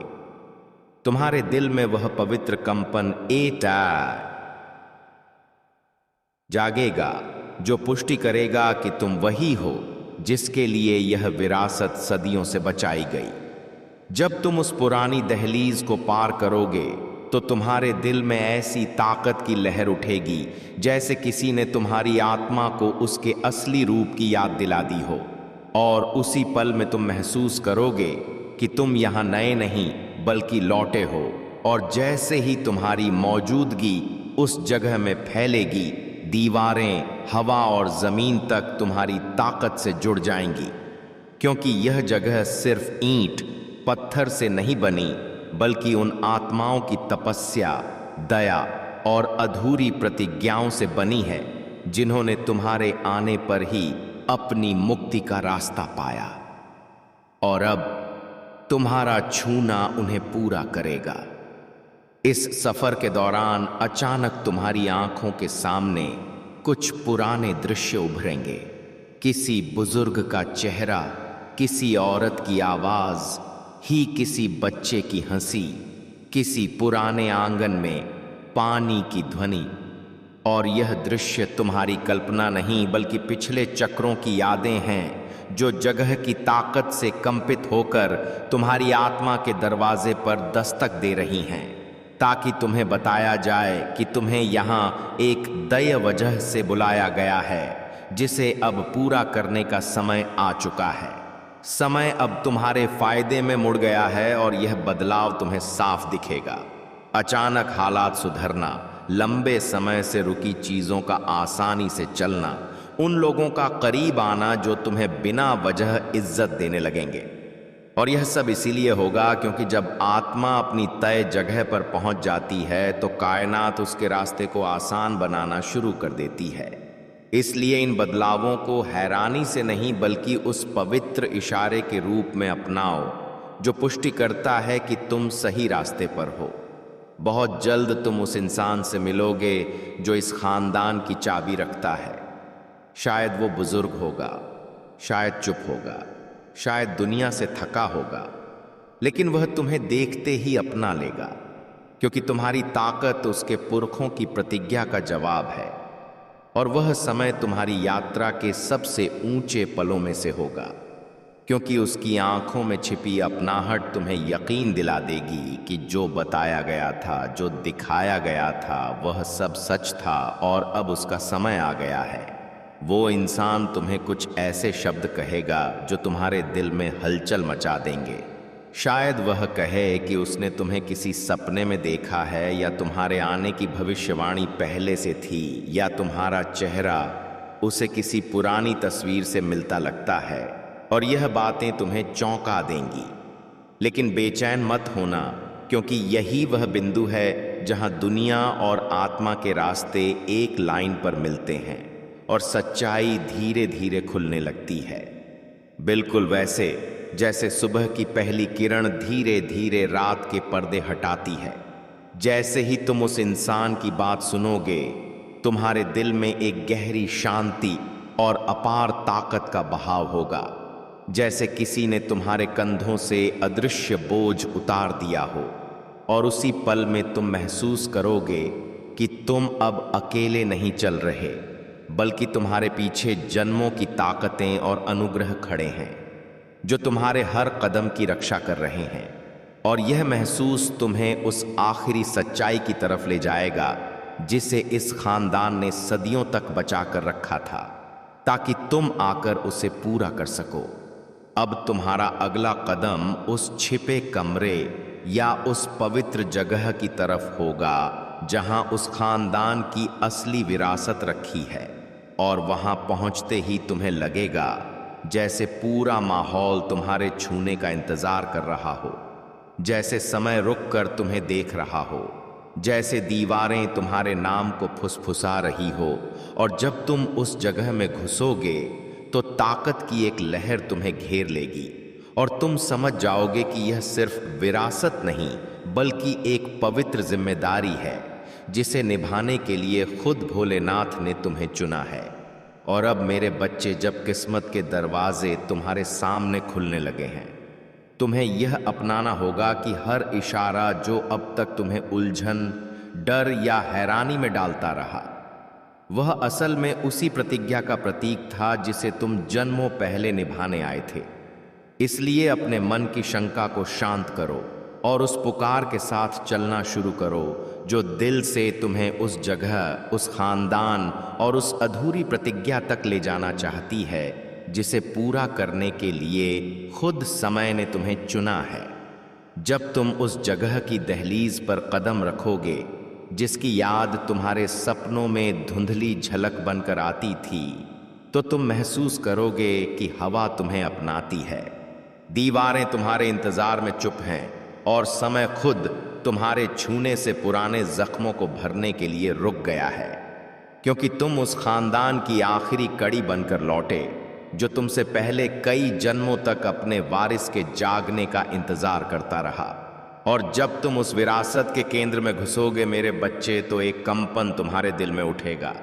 तुम्हारे दिल में वह पवित्र कंपन एटा जागेगा जो पुष्टि करेगा कि तुम वही हो जिसके लिए यह विरासत सदियों से बचाई गई। जब तुम उस पुरानी दहलीज को पार करोगे तो तुम्हारे दिल में ऐसी ताकत की लहर उठेगी जैसे किसी ने तुम्हारी आत्मा को उसके असली रूप की याद दिला दी हो, और उसी पल में तुम महसूस करोगे कि तुम यहाँ नए नहीं बल्कि लौटे हो। और जैसे ही तुम्हारी मौजूदगी उस जगह में फैलेगी, दीवारें, हवा और जमीन तक तुम्हारी ताकत से जुड़ जाएंगी, क्योंकि यह जगह सिर्फ ईंट पत्थर से नहीं बनी बल्कि उन आत्माओं की तपस्या, दया और अधूरी प्रतिज्ञाओं से बनी है जिन्होंने तुम्हारे आने पर ही अपनी मुक्ति का रास्ता पाया। और अब तुम्हारा छूना उन्हें पूरा करेगा। इस सफर के दौरान अचानक तुम्हारी आंखों के सामने कुछ पुराने दृश्य उभरेंगे। किसी बुजुर्ग का चेहरा, किसी औरत की आवाज ही, किसी बच्चे की हंसी, किसी पुराने आंगन में पानी की ध्वनि। और यह दृश्य तुम्हारी कल्पना नहीं बल्कि पिछले चक्रों की यादें हैं जो जगह की ताकत से कंपित होकर तुम्हारी आत्मा के दरवाजे पर दस्तक दे रही हैं, ताकि तुम्हें बताया जाए कि तुम्हें यहाँ एक दय वजह से बुलाया गया है जिसे अब पूरा करने का समय आ चुका है। समय अब तुम्हारे फायदे में मुड़ गया है और यह बदलाव तुम्हें साफ दिखेगा। अचानक हालात सुधरना, लंबे समय से रुकी चीजों का आसानी से चलना, उन लोगों का करीब आना जो तुम्हें बिना वजह इज्जत देने लगेंगे। और यह सब इसीलिए होगा क्योंकि जब आत्मा अपनी तय जगह पर पहुंच जाती है तो कायनात उसके रास्ते को आसान बनाना शुरू कर देती है। इसलिए इन बदलावों को हैरानी से नहीं बल्कि उस पवित्र इशारे के रूप में अपनाओ जो पुष्टि करता है कि तुम सही रास्ते पर हो। बहुत जल्द तुम उस इंसान से मिलोगे जो इस खानदान की चाबी रखता है। शायद वो बुजुर्ग होगा, शायद चुप होगा, शायद दुनिया से थका होगा, लेकिन वह तुम्हें देखते ही अपना लेगा, क्योंकि तुम्हारी ताकत उसके पुरखों की प्रतिज्ञा का जवाब है। और वह समय तुम्हारी यात्रा के सबसे ऊंचे पलों में से होगा, क्योंकि उसकी आंखों में छिपी अपनाहट तुम्हें यकीन दिला देगी कि जो बताया गया था, जो दिखाया गया था, वह सब सच था और अब उसका समय आ गया है। वो इंसान तुम्हें कुछ ऐसे शब्द कहेगा जो तुम्हारे दिल में हलचल मचा देंगे। शायद वह कहे कि उसने तुम्हें किसी सपने में देखा है, या तुम्हारे आने की भविष्यवाणी पहले से थी, या तुम्हारा चेहरा उसे किसी पुरानी तस्वीर से मिलता लगता है, और यह बातें तुम्हें चौंका देंगी। लेकिन बेचैन मत होना, क्योंकि यही वह बिंदु है जहां दुनिया और आत्मा के रास्ते एक लाइन पर मिलते हैं और सच्चाई धीरे धीरे खुलने लगती है। बिल्कुल वैसे जैसे सुबह की पहली किरण धीरे धीरे रात के पर्दे हटाती है। जैसे ही तुम उस इंसान की बात सुनोगे, तुम्हारे दिल में एक गहरी शांति और अपार ताकत का बहाव होगा, जैसे किसी ने तुम्हारे कंधों से अदृश्य बोझ उतार दिया हो, और उसी पल में तुम महसूस करोगे कि तुम अब अकेले नहीं चल रहे, बल्कि तुम्हारे पीछे जन्मों की ताकतें और अनुग्रह खड़े हैं जो तुम्हारे हर कदम की रक्षा कर रहे हैं। और यह महसूस तुम्हें उस आखिरी सच्चाई की तरफ ले जाएगा जिसे इस खानदान ने सदियों तक बचा कर रखा था, ताकि तुम आकर उसे पूरा कर सको। अब तुम्हारा अगला कदम उस छिपे कमरे या उस पवित्र जगह की तरफ होगा जहां उस खानदान की असली विरासत रखी है, और वहां पहुंचते ही तुम्हें लगेगा जैसे पूरा माहौल तुम्हारे छूने का इंतजार कर रहा हो, जैसे समय रुककर तुम्हें देख रहा हो, जैसे दीवारें तुम्हारे नाम को फुसफुसा रही हो। और जब तुम उस जगह में घुसोगे तो ताकत की एक लहर तुम्हें घेर लेगी, और तुम समझ जाओगे कि यह सिर्फ विरासत नहीं, बल्कि एक पवित्र जिम्मेदारी है जिसे निभाने के लिए खुद भोलेनाथ ने तुम्हें चुना है। और अब मेरे बच्चे, जब किस्मत के दरवाजे तुम्हारे सामने खुलने लगे हैं, तुम्हें यह अपनाना होगा कि हर इशारा जो अब तक तुम्हें उलझन, डर या हैरानी में डालता रहा, वह असल में उसी प्रतिज्ञा का प्रतीक था जिसे तुम जन्मों पहले निभाने आए थे। इसलिए अपने मन की शंका को शांत करो और उस पुकार के साथ चलना शुरू करो जो दिल से तुम्हें उस जगह, उस खानदान और उस अधूरी प्रतिज्ञा तक ले जाना चाहती है जिसे पूरा करने के लिए खुद समय ने तुम्हें चुना है। जब तुम उस जगह की दहलीज पर कदम रखोगे जिसकी याद तुम्हारे सपनों में धुंधली झलक बनकर आती थी, तो तुम महसूस करोगे कि हवा तुम्हें अपनाती है, दीवारें तुम्हारे इंतजार में चुप हैं, और समय खुद तुम्हारे छूने से पुराने जख्मों को भरने के लिए रुक गया है, क्योंकि तुम उस खानदान की आखिरी कड़ी बनकर लौटे जो तुमसे पहले कई जन्मों तक अपने वारिस के जागने का इंतजार करता रहा। और जब तुम उस विरासत के केंद्र में घुसोगे मेरे बच्चे, तो एक कंपन तुम्हारे दिल में उठेगा,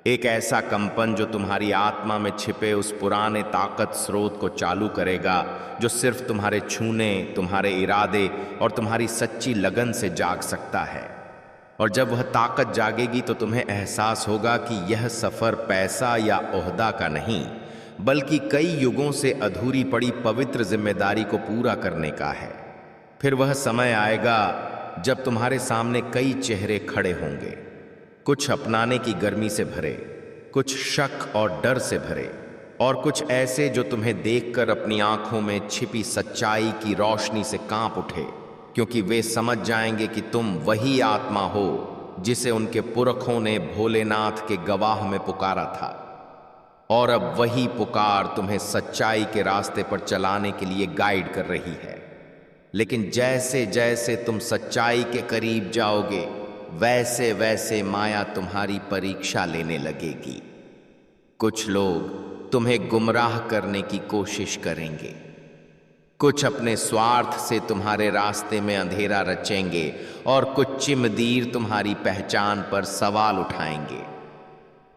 एक ऐसा कंपन जो तुम्हारी आत्मा में छिपे उस पुराने ताकत स्रोत को चालू करेगा जो सिर्फ तुम्हारे छूने, तुम्हारे इरादे और तुम्हारी सच्ची लगन से जाग सकता है। और जब वह ताकत जागेगी तो तुम्हें एहसास होगा कि यह सफ़र पैसा या ओहदा का नहीं, बल्कि कई युगों से अधूरी पड़ी पवित्र जिम्मेदारी को पूरा करने का है। फिर वह समय आएगा जब तुम्हारे सामने कई चेहरे खड़े होंगे, कुछ अपनाने की गर्मी से भरे, कुछ शक और डर से भरे, और कुछ ऐसे जो तुम्हें देखकर अपनी आंखों में छिपी सच्चाई की रोशनी से कांप उठे, क्योंकि वे समझ जाएंगे कि तुम वही आत्मा हो जिसे उनके पुरखों ने भोलेनाथ के गवाह में पुकारा था। और अब वही पुकार तुम्हें सच्चाई के रास्ते पर चलाने के लिए गाइड कर रही है। लेकिन जैसे जैसे तुम सच्चाई के करीब जाओगे, वैसे वैसे माया तुम्हारी परीक्षा लेने लगेगी। कुछ लोग तुम्हें गुमराह करने की कोशिश करेंगे, कुछ अपने स्वार्थ से तुम्हारे रास्ते में अंधेरा रचेंगे, और कुछ चिमदीर तुम्हारी पहचान पर सवाल उठाएंगे।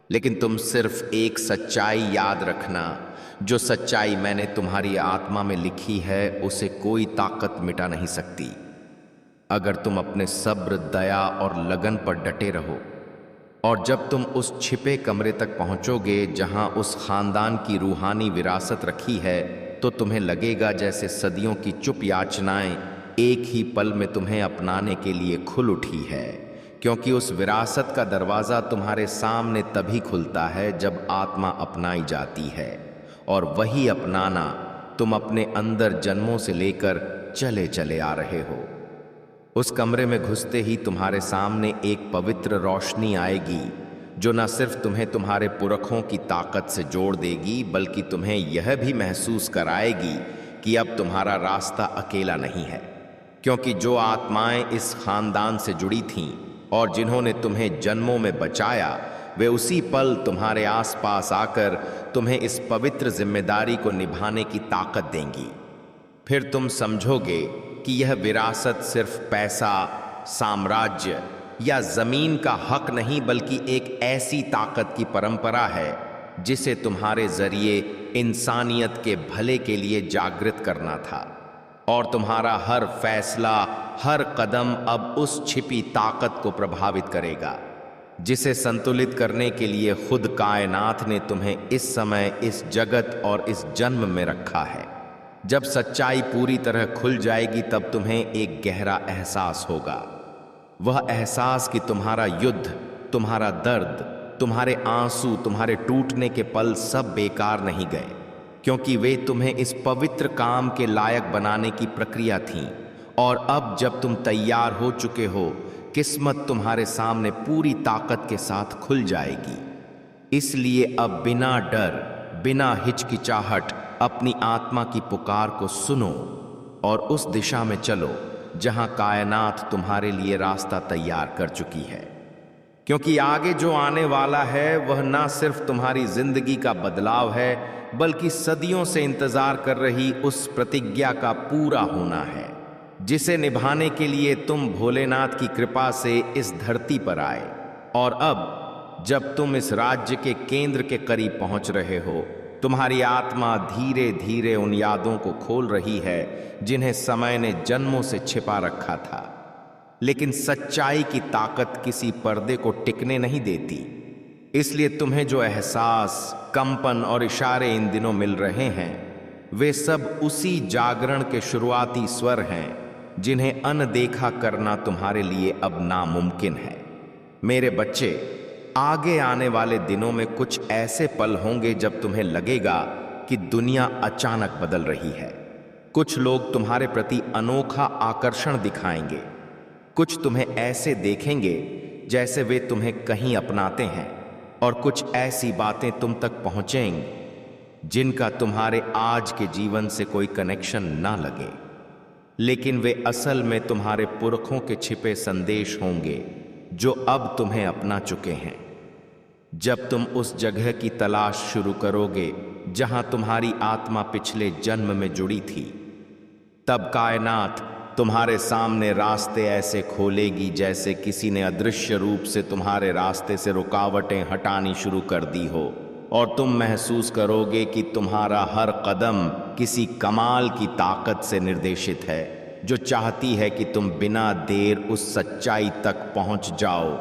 लेकिन तुम सिर्फ एक सच्चाई याद रखना, जो सच्चाई मैंने तुम्हारी आत्मा में लिखी है उसे कोई ताकत मिटा नहीं सकती। अगर तुम अपने सब्र, दया और लगन पर डटे रहो, और जब तुम उस छिपे कमरे तक पहुंचोगे जहां उस खानदान की रूहानी विरासत रखी है, तो तुम्हें लगेगा जैसे सदियों की चुप याचनाएं एक ही पल में तुम्हें अपनाने के लिए खुल उठी है। क्योंकि उस विरासत का दरवाज़ा तुम्हारे सामने तभी खुलता है जब आत्मा अपनाई जाती है, और वही अपनाना तुम अपने अंदर जन्मों से लेकर चले चले आ रहे हो। उस कमरे में घुसते ही तुम्हारे सामने एक पवित्र रोशनी आएगी जो न सिर्फ तुम्हें तुम्हारे पुरखों की ताकत से जोड़ देगी, बल्कि तुम्हें यह भी महसूस कराएगी कि अब तुम्हारा रास्ता अकेला नहीं है। क्योंकि जो आत्माएं इस खानदान से जुड़ी थीं और जिन्होंने तुम्हें जन्मों में बचाया, वे उसी पल तुम्हारे आसपास आकर तुम्हें इस पवित्र जिम्मेदारी को निभाने की ताकत देंगी। फिर तुम समझोगे कि यह विरासत सिर्फ पैसा, साम्राज्य या जमीन का हक नहीं, बल्कि एक ऐसी ताकत की परंपरा है जिसे तुम्हारे जरिए इंसानियत के भले के लिए जागृत करना था। और तुम्हारा हर फैसला, हर कदम अब उस छिपी ताकत को प्रभावित करेगा जिसे संतुलित करने के लिए खुद कायनात ने तुम्हें इस समय, इस जगत और इस जन्म में रखा है। जब सच्चाई पूरी तरह खुल जाएगी तब तुम्हें एक गहरा एहसास होगा। वह एहसास कि तुम्हारा युद्ध, तुम्हारा दर्द, तुम्हारे आंसू, तुम्हारे टूटने के पल सब बेकार नहीं गए, क्योंकि वे तुम्हें इस पवित्र काम के लायक बनाने की प्रक्रिया थी। और अब जब तुम तैयार हो चुके हो, किस्मत तुम्हारे सामने पूरी ताकत के साथ खुल जाएगी। इसलिए अब बिना डर, बिना हिचकिचाहट अपनी आत्मा की पुकार को सुनो और उस दिशा में चलो जहां कायनात तुम्हारे लिए रास्ता तैयार कर चुकी है। क्योंकि आगे जो आने वाला है वह ना सिर्फ तुम्हारी जिंदगी का बदलाव है, बल्कि सदियों से इंतजार कर रही उस प्रतिज्ञा का पूरा होना है जिसे निभाने के लिए तुम भोलेनाथ की कृपा से इस धरती पर आए। और अब जब तुम इस राज्य के केंद्र के करीब पहुंच रहे हो, तुम्हारी आत्मा धीरे धीरे उन यादों को खोल रही है जिन्हें समय ने जन्मों से छिपा रखा था। लेकिन सच्चाई की ताकत किसी पर्दे को टिकने नहीं देती। इसलिए तुम्हें जो एहसास, कंपन और इशारे इन दिनों मिल रहे हैं, वे सब उसी जागरण के शुरुआती स्वर हैं जिन्हें अनदेखा करना तुम्हारे लिए अब नामुमकिन है। मेरे बच्चे, आगे आने वाले दिनों में कुछ ऐसे पल होंगे जब तुम्हें लगेगा कि दुनिया अचानक बदल रही है। कुछ लोग तुम्हारे प्रति अनोखा आकर्षण दिखाएंगे, कुछ तुम्हें ऐसे देखेंगे जैसे वे तुम्हें कहीं अपनाते हैं, और कुछ ऐसी बातें तुम तक पहुंचेंगी जिनका तुम्हारे आज के जीवन से कोई कनेक्शन ना लगे, लेकिन वे असल में तुम्हारे पुरखों के छिपे संदेश होंगे जो अब तुम्हें अपना चुके हैं। जब तुम उस जगह की तलाश शुरू करोगे जहां तुम्हारी आत्मा पिछले जन्म में जुड़ी थी, तब कायनात तुम्हारे सामने रास्ते ऐसे खोलेगी जैसे किसी ने अदृश्य रूप से तुम्हारे रास्ते से रुकावटें हटानी शुरू कर दी हो, और तुम महसूस करोगे कि तुम्हारा हर कदम किसी कमाल की ताकत से निर्देशित है जो चाहती है कि तुम बिना देर उस सच्चाई तक पहुंच जाओ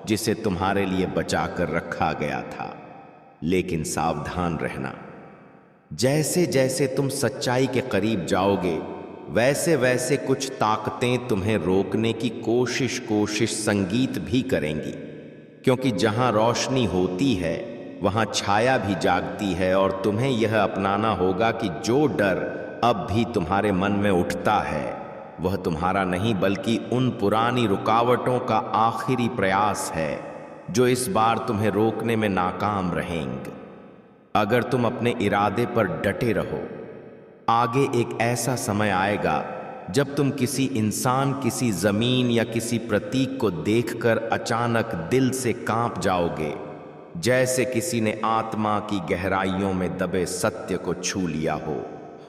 जिसे तुम्हारे लिए बचा कर रखा गया था। लेकिन सावधान रहना, जैसे जैसे तुम सच्चाई के करीब जाओगे, वैसे वैसे कुछ ताकतें तुम्हें रोकने की कोशिश संगीत भी करेंगी। क्योंकि जहां रोशनी होती है वहां छाया भी जागती है, और तुम्हें यह अपनाना होगा कि जो डर अब भी तुम्हारे मन में उठता है वह तुम्हारा नहीं, बल्कि उन पुरानी रुकावटों का आखिरी प्रयास है जो इस बार तुम्हें रोकने में नाकाम रहेंगे। अगर तुम अपने इरादे पर डटे रहो, आगे एक ऐसा समय आएगा जब तुम किसी इंसान, किसी जमीन या किसी प्रतीक को देखकर अचानक दिल से कांप जाओगे, जैसे किसी ने आत्मा की गहराइयों में दबे सत्य को छू लिया हो।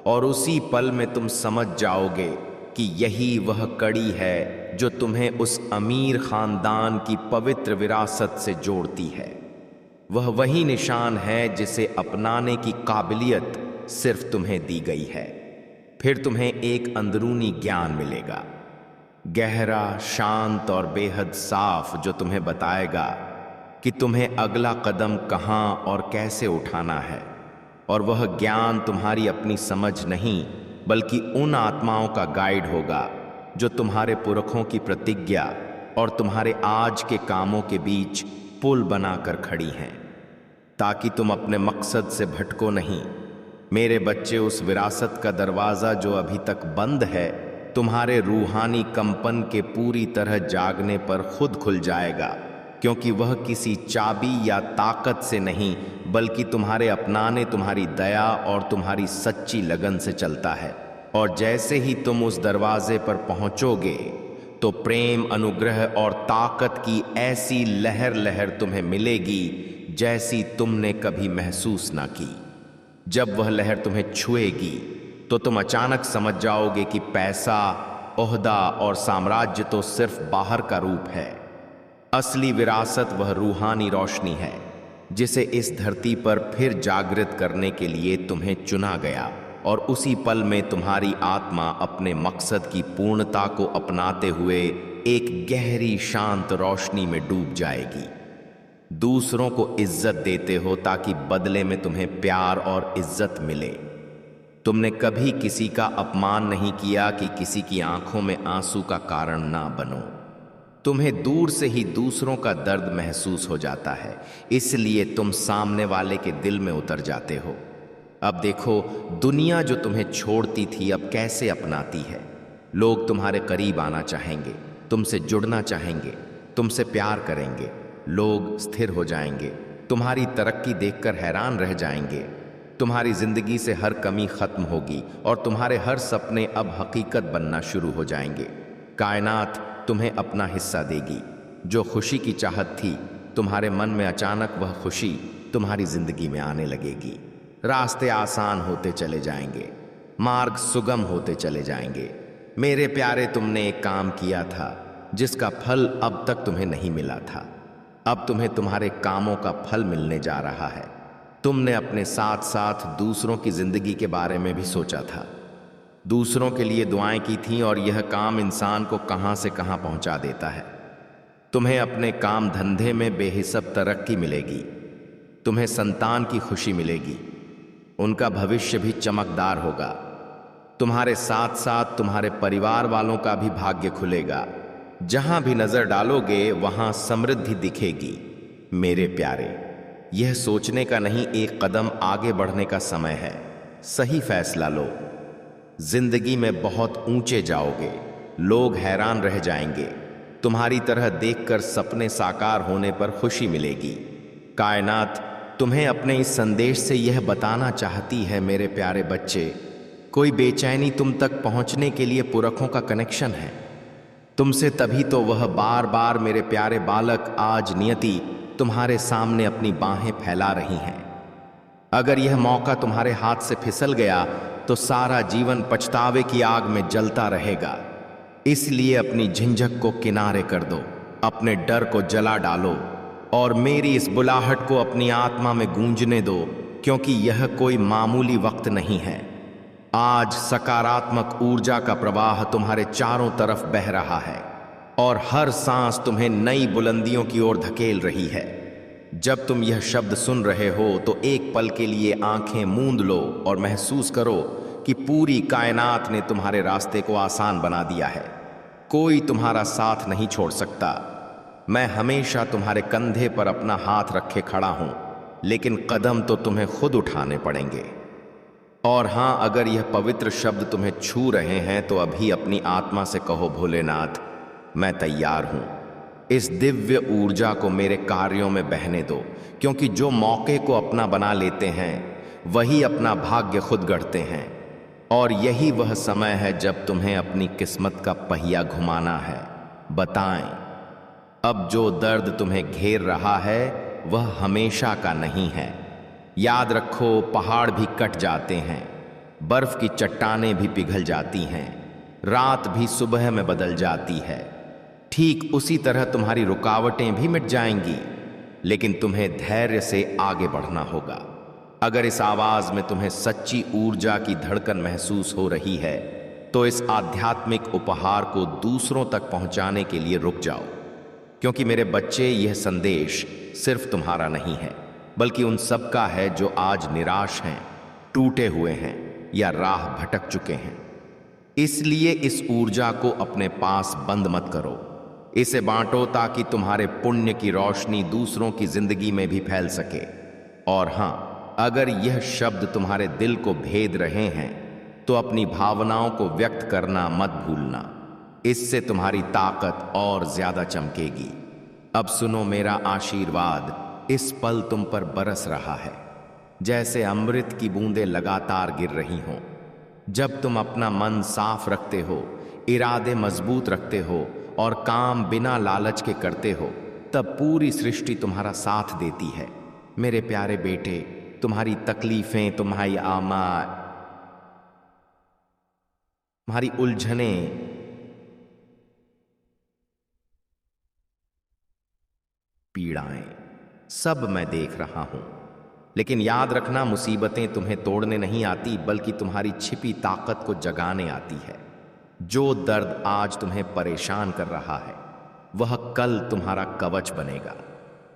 और उसी पल में तुम समझ जाओगे कि यही वह कड़ी है जो तुम्हें उस अमीर खानदान की पवित्र विरासत से जोड़ती है। वह वही निशान है जिसे अपनाने की काबिलियत सिर्फ तुम्हें दी गई है। फिर तुम्हें एक अंदरूनी ज्ञान मिलेगा, गहरा, शांत और बेहद साफ, जो तुम्हें बताएगा कि तुम्हें अगला कदम कहाँ और कैसे उठाना है। और वह ज्ञान तुम्हारी अपनी समझ नहीं, बल्कि उन आत्माओं का गाइड होगा जो तुम्हारे पुरखों की प्रतिज्ञा और तुम्हारे आज के कामों के बीच पुल बनाकर खड़ी हैं, ताकि तुम अपने मकसद से भटको नहीं, मेरे बच्चे, उस विरासत का दरवाज़ा जो अभी तक बंद है, तुम्हारे रूहानी कंपन के पूरी तरह जागने पर खुद खुल जाएगा, क्योंकि वह किसी चाबी या ताकत से नहीं बल्कि तुम्हारे अपनाने, तुम्हारी दया और तुम्हारी सच्ची लगन से चलता है। और जैसे ही तुम उस दरवाजे पर पहुंचोगे तो प्रेम, अनुग्रह और ताकत की ऐसी लहर लहर तुम्हें मिलेगी जैसी तुमने कभी महसूस ना की। जब वह लहर तुम्हें छुएगी तो तुम अचानक समझ जाओगे कि पैसा, ओहदा और साम्राज्य तो सिर्फ बाहर का रूप है। असली विरासत वह रूहानी रोशनी है जिसे इस धरती पर फिर जागृत करने के लिए तुम्हें चुना गया, और उसी पल में तुम्हारी आत्मा अपने मकसद की पूर्णता को अपनाते हुए एक गहरी शांत रोशनी में डूब जाएगी। दूसरों को इज्जत देते हो ताकि बदले में तुम्हें प्यार और इज्जत मिले। तुमने कभी किसी का अपमान नहीं किया कि किसी की आंखों में आंसू का कारण ना बनो। तुम्हें दूर से ही दूसरों का दर्द महसूस हो जाता है, इसलिए तुम सामने वाले के दिल में उतर जाते हो। अब देखो, दुनिया जो तुम्हें छोड़ती थी अब कैसे अपनाती है। लोग तुम्हारे करीब आना चाहेंगे, तुमसे जुड़ना चाहेंगे, तुमसे प्यार करेंगे। लोग स्थिर हो जाएंगे, तुम्हारी तरक्की देखकर हैरान रह जाएंगे। तुम्हारी जिंदगी से हर कमी खत्म होगी और तुम्हारे हर सपने अब हकीकत बनना शुरू हो जाएंगे। कायनात तुम्हें अपना हिस्सा देगी। जो खुशी की चाहत थी तुम्हारे मन में, अचानक वह खुशी तुम्हारी जिंदगी में आने लगेगी। रास्ते आसान होते चले जाएंगे, मार्ग सुगम होते चले जाएंगे। मेरे प्यारे, तुमने एक काम किया था जिसका फल अब तक तुम्हें नहीं मिला था। अब तुम्हें तुम्हारे कामों का फल मिलने जा रहा है। तुमने अपने साथ साथ दूसरों की जिंदगी के बारे में भी सोचा था, दूसरों के लिए दुआएं की थीं, और यह काम इंसान को कहां से कहां पहुंचा देता है। तुम्हें अपने काम धंधे में बेहिसाब तरक्की मिलेगी। तुम्हें संतान की खुशी मिलेगी, उनका भविष्य भी चमकदार होगा। तुम्हारे साथ साथ तुम्हारे परिवार वालों का भी भाग्य खुलेगा। जहां भी नजर डालोगे वहां समृद्धि दिखेगी। मेरे प्यारे, यह सोचने का नहीं, एक कदम आगे बढ़ने का समय है। सही फैसला लो। जिंदगी में बहुत ऊंचे जाओगे, लोग हैरान रह जाएंगे। तुम्हारी तरह देखकर सपने साकार होने पर खुशी मिलेगी। कायनात तुम्हें अपने इस संदेश से यह बताना चाहती है, मेरे प्यारे बच्चे, कोई बेचैनी तुम तक पहुंचने के लिए पुरखों का कनेक्शन है तुमसे, तभी तो वह बार बार, मेरे प्यारे बालक, आज नियति तुम्हारे सामने अपनी बाहें फैला रही हैं। अगर यह मौका तुम्हारे हाथ से फिसल गया तो सारा जीवन पछतावे की आग में जलता रहेगा। इसलिए अपनी झिंझक को किनारे कर दो, अपने डर को जला डालो और मेरी इस बुलाहट को अपनी आत्मा में गूंजने दो, क्योंकि यह कोई मामूली वक्त नहीं है। आज सकारात्मक ऊर्जा का प्रवाह तुम्हारे चारों तरफ बह रहा है और हर सांस तुम्हें नई बुलंदियों की ओर धकेल रही है। जब तुम यह शब्द सुन रहे हो तो एक पल के लिए आंखें मूंद लो और महसूस करो कि पूरी कायनात ने तुम्हारे रास्ते को आसान बना दिया है। कोई तुम्हारा साथ नहीं छोड़ सकता। मैं हमेशा तुम्हारे कंधे पर अपना हाथ रखे खड़ा हूं, लेकिन कदम तो तुम्हें खुद उठाने पड़ेंगे। और हां, अगर यह पवित्र शब्द तुम्हें छू रहे हैं तो अभी अपनी आत्मा से कहो, भोलेनाथ, मैं तैयार हूं। इस दिव्य ऊर्जा को मेरे कार्यों में बहने दो, क्योंकि जो मौके को अपना बना लेते हैं वही अपना भाग्य खुद गढ़ते हैं। और यही वह समय है जब तुम्हें अपनी किस्मत का पहिया घुमाना है। बताएं, अब जो दर्द तुम्हें घेर रहा है वह हमेशा का नहीं है। याद रखो, पहाड़ भी कट जाते हैं, बर्फ की चट्टानें भी पिघल जाती हैं, रात भी सुबह में बदल जाती है। ठीक उसी तरह तुम्हारी रुकावटें भी मिट जाएंगी, लेकिन तुम्हें धैर्य से आगे बढ़ना होगा। अगर इस आवाज में तुम्हें सच्ची ऊर्जा की धड़कन महसूस हो रही है तो इस आध्यात्मिक उपहार को दूसरों तक पहुंचाने के लिए रुक जाओ, क्योंकि मेरे बच्चे, यह संदेश सिर्फ तुम्हारा नहीं है बल्कि उन सब का है जो आज निराश हैं, टूटे हुए हैं या राह भटक चुके हैं। इसलिए इस ऊर्जा को अपने पास बंद मत करो, इसे बांटो ताकि तुम्हारे पुण्य की रोशनी दूसरों की जिंदगी में भी फैल सके। और हां, अगर यह शब्द तुम्हारे दिल को भेद रहे हैं तो अपनी भावनाओं को व्यक्त करना मत भूलना। इससे तुम्हारी ताकत और ज्यादा चमकेगी। अब सुनो मेरा आशीर्वाद। इस पल तुम पर बरस रहा है जैसे अमृत की बूंदें लगातार गिर रही हों। जब तुम अपना मन साफ रखते हो, इरादे मजबूत रखते हो और काम बिना लालच के करते हो, तब पूरी सृष्टि तुम्हारा साथ देती है। मेरे प्यारे बेटे, तुम्हारी तकलीफें, तुम्हारी तुम्हारी उलझनें, पीड़ाएं, सब मैं देख रहा हूं। लेकिन याद रखना, मुसीबतें तुम्हें तोड़ने नहीं आती बल्कि तुम्हारी छिपी ताकत को जगाने आती है। जो दर्द आज तुम्हें परेशान कर रहा है वह कल तुम्हारा कवच बनेगा।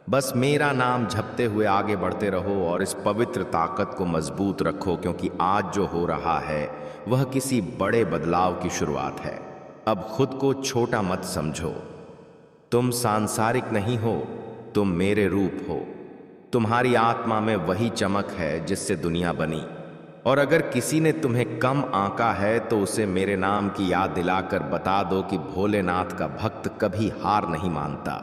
बस मेरा नाम जपते हुए आगे बढ़ते रहो और इस पवित्र ताकत को मजबूत रखो, क्योंकि आज जो हो रहा है वह किसी बड़े बदलाव की शुरुआत है। अब खुद को छोटा मत समझो। तुम सांसारिक नहीं हो, तुम मेरे रूप हो। तुम्हारी आत्मा में वही चमक है जिससे दुनिया बनी। और अगर किसी ने तुम्हें कम आंका है तो उसे मेरे नाम की याद दिलाकर बता दो कि भोलेनाथ का भक्त कभी हार नहीं मानता,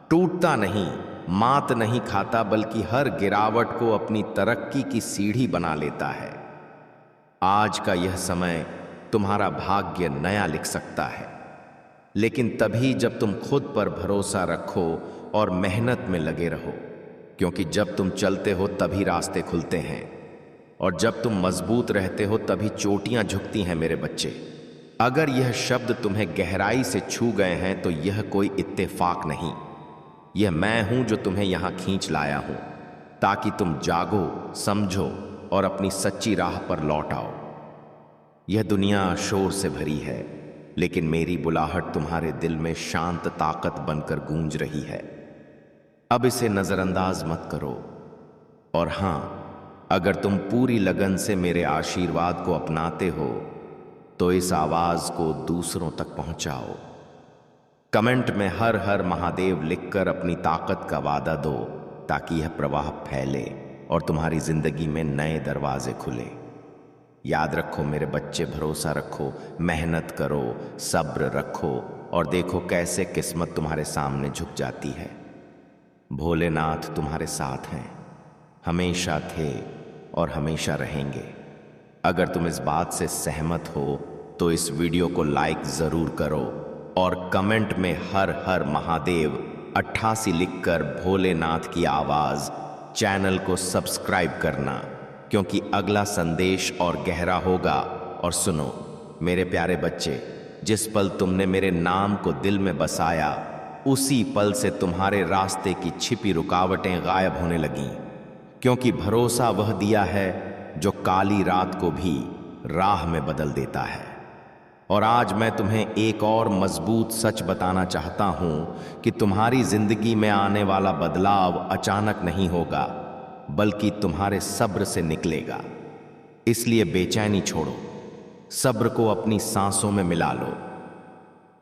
टूटता नहीं, मात नहीं खाता, बल्कि हर गिरावट को अपनी तरक्की की सीढ़ी बना लेता है। आज का यह समय तुम्हारा भाग्य नया लिख सकता है, लेकिन तभी जब तुम खुद पर भरोसा रखो और मेहनत में लगे रहो। क्योंकि जब तुम चलते हो तभी रास्ते खुलते हैं, और जब तुम मजबूत रहते हो तभी चोटियां झुकती हैं मेरे बच्चे। अगर यह शब्द तुम्हें गहराई से छू गए हैं तो यह कोई इत्तेफाक नहीं, यह मैं हूं जो तुम्हें यहां खींच लाया हूं, ताकि तुम जागो, समझो और अपनी सच्ची राह पर लौट आओ। यह दुनिया शोर से भरी है, लेकिन मेरी बुलाहट तुम्हारे दिल में शांत ताकत बनकर गूंज रही है। अब इसे नजरअंदाज मत करो। और हां, अगर तुम पूरी लगन से मेरे आशीर्वाद को अपनाते हो तो इस आवाज को दूसरों तक पहुंचाओ। कमेंट में हर हर महादेव लिखकर अपनी ताकत का वादा दो, ताकि यह प्रवाह फैले और तुम्हारी जिंदगी में नए दरवाजे खुले। याद रखो मेरे बच्चे, भरोसा रखो, मेहनत करो, सब्र रखो और देखो कैसे किस्मत तुम्हारे सामने झुक जाती है। भोलेनाथ तुम्हारे साथ हैं, हमेशा थे और हमेशा रहेंगे। अगर तुम इस बात से सहमत हो तो इस वीडियो को लाइक जरूर करो और कमेंट में हर हर महादेव 88 लिखकर भोलेनाथ की आवाज चैनल को सब्सक्राइब करना, क्योंकि अगला संदेश और गहरा होगा। और सुनो मेरे प्यारे बच्चे, जिस पल तुमने मेरे नाम को दिल में बसाया, उसी पल से तुम्हारे रास्ते की छिपी रुकावटें गायब होने लगीं, क्योंकि भरोसा वह दिया है जो काली रात को भी राह में बदल देता है। और आज मैं तुम्हें एक और मजबूत सच बताना चाहता हूं कि तुम्हारी जिंदगी में आने वाला बदलाव अचानक नहीं होगा, बल्कि तुम्हारे सब्र से निकलेगा। इसलिए बेचैनी छोड़ो, सब्र को अपनी सांसों में मिला लो,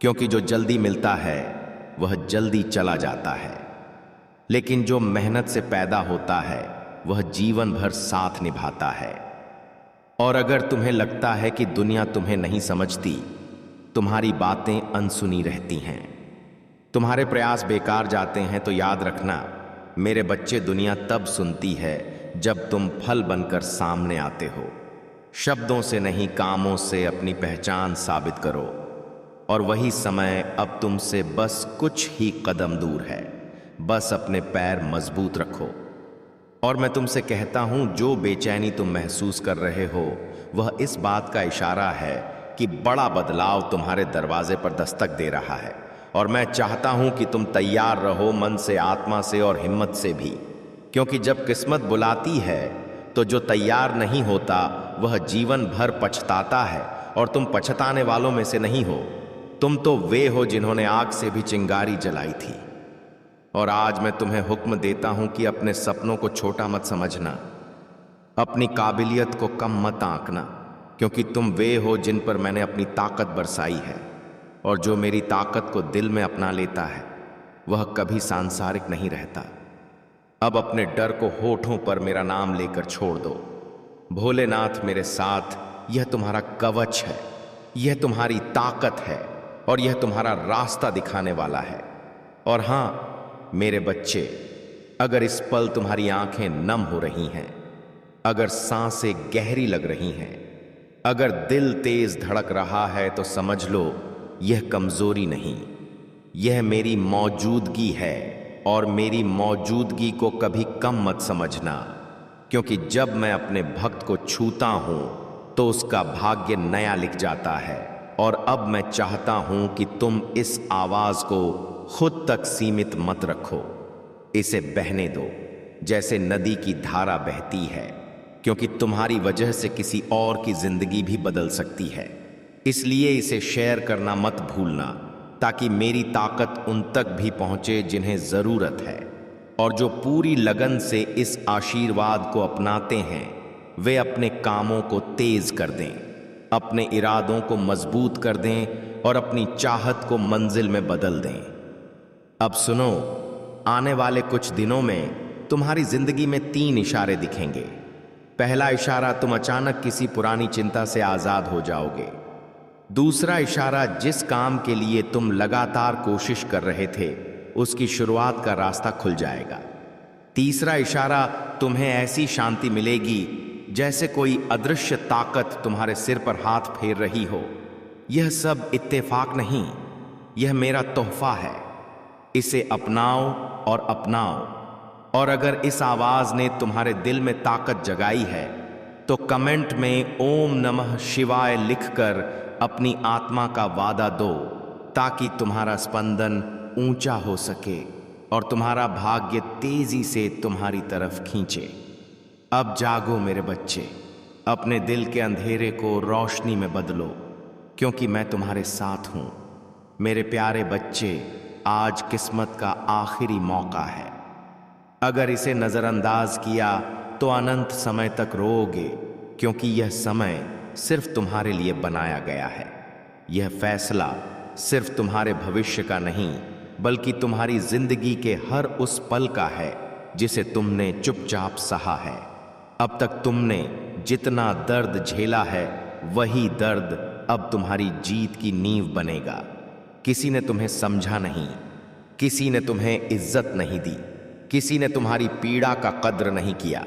क्योंकि जो जल्दी मिलता है वह जल्दी चला जाता है, लेकिन जो मेहनत से पैदा होता है वह जीवन भर साथ निभाता है। और अगर तुम्हें लगता है कि दुनिया तुम्हें नहीं समझती, तुम्हारी बातें अनसुनी रहती हैं, तुम्हारे प्रयास बेकार जाते हैं, तो याद रखना मेरे बच्चे, दुनिया तब सुनती है जब तुम फल बनकर सामने आते हो। शब्दों से नहीं, कामों से अपनी पहचान साबित करो। और वही समय अब तुमसे बस कुछ ही कदम दूर है। बस अपने पैर मजबूत रखो। और मैं तुमसे कहता हूं, जो बेचैनी तुम महसूस कर रहे हो वह इस बात का इशारा है कि बड़ा बदलाव तुम्हारे दरवाजे पर दस्तक दे रहा है। और मैं चाहता हूं कि तुम तैयार रहो, मन से, आत्मा से और हिम्मत से भी, क्योंकि जब किस्मत बुलाती है तो जो तैयार नहीं होता वह जीवन भर पछताता है। और तुम पछताने वालों में से नहीं हो, तुम तो वे हो जिन्होंने आग से भी चिंगारी जलाई थी। और आज मैं तुम्हें हुक्म देता हूं कि अपने सपनों को छोटा मत समझना, अपनी काबिलियत को कम मत आंकना, क्योंकि तुम वे हो जिन पर मैंने अपनी ताकत बरसाई है। और जो मेरी ताकत को दिल में अपना लेता है वह कभी सांसारिक नहीं रहता। अब अपने डर को होठों पर मेरा नाम लेकर छोड़ दो। भोलेनाथ मेरे साथ, यह तुम्हारा कवच है, यह तुम्हारी ताकत है और यह तुम्हारा रास्ता दिखाने वाला है। और हां मेरे बच्चे, अगर इस पल तुम्हारी आंखें नम हो रही हैं, अगर सांसें गहरी लग रही हैं, अगर दिल तेज धड़क रहा है, तो समझ लो यह कमजोरी नहीं, यह मेरी मौजूदगी है। और मेरी मौजूदगी को कभी कम मत समझना, क्योंकि जब मैं अपने भक्त को छूता हूं तो उसका भाग्य नया लिख जाता है। और अब मैं चाहता हूं कि तुम इस आवाज को खुद तक सीमित मत रखो, इसे बहने दो जैसे नदी की धारा बहती है, क्योंकि तुम्हारी वजह से किसी और की जिंदगी भी बदल सकती है। इसलिए इसे शेयर करना मत भूलना, ताकि मेरी ताकत उन तक भी पहुंचे जिन्हें जरूरत है। और जो पूरी लगन से इस आशीर्वाद को अपनाते हैं, वे अपने कामों को तेज कर दें, अपने इरादों को मजबूत कर दें और अपनी चाहत को मंजिल में बदल दें। अब सुनो, आने वाले कुछ दिनों में तुम्हारी जिंदगी में 3 इशारे दिखेंगे। पहला इशारा, तुम अचानक किसी पुरानी चिंता से आजाद हो जाओगे। दूसरा इशारा, जिस काम के लिए तुम लगातार कोशिश कर रहे थे, उसकी शुरुआत का रास्ता खुल जाएगा। तीसरा इशारा, तुम्हें ऐसी शांति मिलेगी जैसे कोई अदृश्य ताकत तुम्हारे सिर पर हाथ फेर रही हो। यह सब इत्तेफाक नहीं, यह मेरा तोहफा है। इसे अपनाओ और अपनाओ। और अगर इस आवाज ने तुम्हारे दिल में ताकत जगाई है, तो कमेंट में ओम नमः शिवाय लिखकर अपनी आत्मा का वादा दो, ताकि तुम्हारा स्पंदन ऊंचा हो सके और तुम्हारा भाग्य तेजी से तुम्हारी तरफ खींचे। अब जागो मेरे बच्चे, अपने दिल के अंधेरे को रोशनी में बदलो, क्योंकि मैं तुम्हारे साथ हूं। मेरे प्यारे बच्चे, आज किस्मत का आखिरी मौका है। अगर इसे नजरअंदाज किया तो अनंत समय तक रोओगे, क्योंकि यह समय सिर्फ तुम्हारे लिए बनाया गया है। यह फैसला सिर्फ तुम्हारे भविष्य का नहीं, बल्कि तुम्हारी जिंदगी के हर उस पल का है जिसे तुमने चुपचाप सहा है। अब तक तुमने जितना दर्द झेला है, वही दर्द अब तुम्हारी जीत की नींव बनेगा। किसी ने तुम्हें समझा नहीं, किसी ने तुम्हें इज्जत नहीं दी, किसी ने तुम्हारी पीड़ा का कद्र नहीं किया।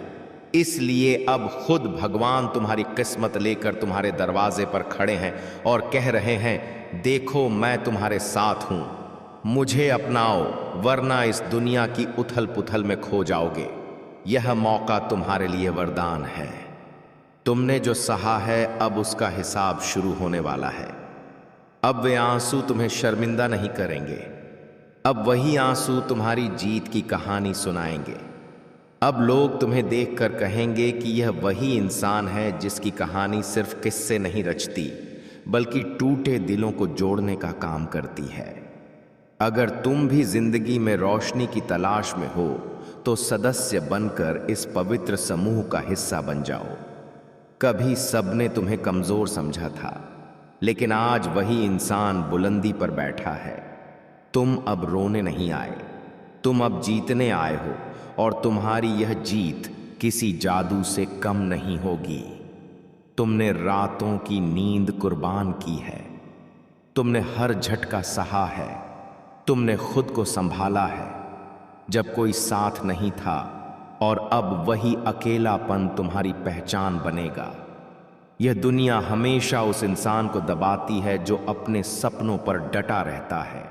इसलिए अब खुद भगवान तुम्हारी किस्मत लेकर तुम्हारे दरवाजे पर खड़े हैं और कह रहे हैं, देखो मैं तुम्हारे साथ हूं, मुझे अपनाओ, वरना इस दुनिया की उथल पुथल में खो जाओगे। यह मौका तुम्हारे लिए वरदान है। तुमने जो सहा है, अब उसका हिसाब शुरू होने वाला है। अब वे आंसू तुम्हें शर्मिंदा नहीं करेंगे, अब वही आंसू तुम्हारी जीत की कहानी सुनाएंगे। अब लोग तुम्हें देखकर कहेंगे कि यह वही इंसान है जिसकी कहानी सिर्फ किस्से नहीं रचती, बल्कि टूटे दिलों को जोड़ने का काम करती है। अगर तुम भी जिंदगी में रोशनी की तलाश में हो, तो सदस्य बनकर इस पवित्र समूह का हिस्सा बन जाओ। कभी सबने तुम्हें कमजोर समझा था, लेकिन आज वही इंसान बुलंदी पर बैठा है। तुम अब रोने नहीं आए, तुम अब जीतने आए हो, और तुम्हारी यह जीत किसी जादू से कम नहीं होगी। तुमने रातों की नींद कुर्बान की है, तुमने हर झटका सहा है, तुमने खुद को संभाला है जब कोई साथ नहीं था, और अब वही अकेलापन तुम्हारी पहचान बनेगा। यह दुनिया हमेशा उस इंसान को दबाती है जो अपने सपनों पर डटा रहता है,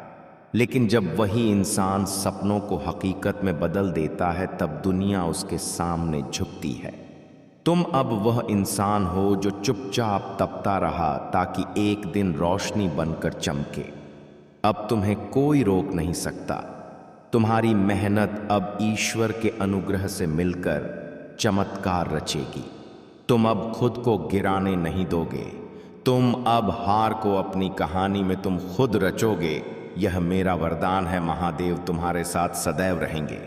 लेकिन जब वही इंसान सपनों को हकीकत में बदल देता है, तब दुनिया उसके सामने झुकती है। तुम अब वह इंसान हो जो चुपचाप तपता रहा ताकि एक दिन रोशनी बनकर चमके। अब तुम्हें कोई रोक नहीं सकता। तुम्हारी मेहनत अब ईश्वर के अनुग्रह से मिलकर चमत्कार रचेगी। तुम अब खुद को गिराने नहीं दोगे, तुम अब हार को अपनी कहानी में तुम खुद रचोगे। यह मेरा वरदान है। महादेव तुम्हारे साथ सदैव रहेंगे।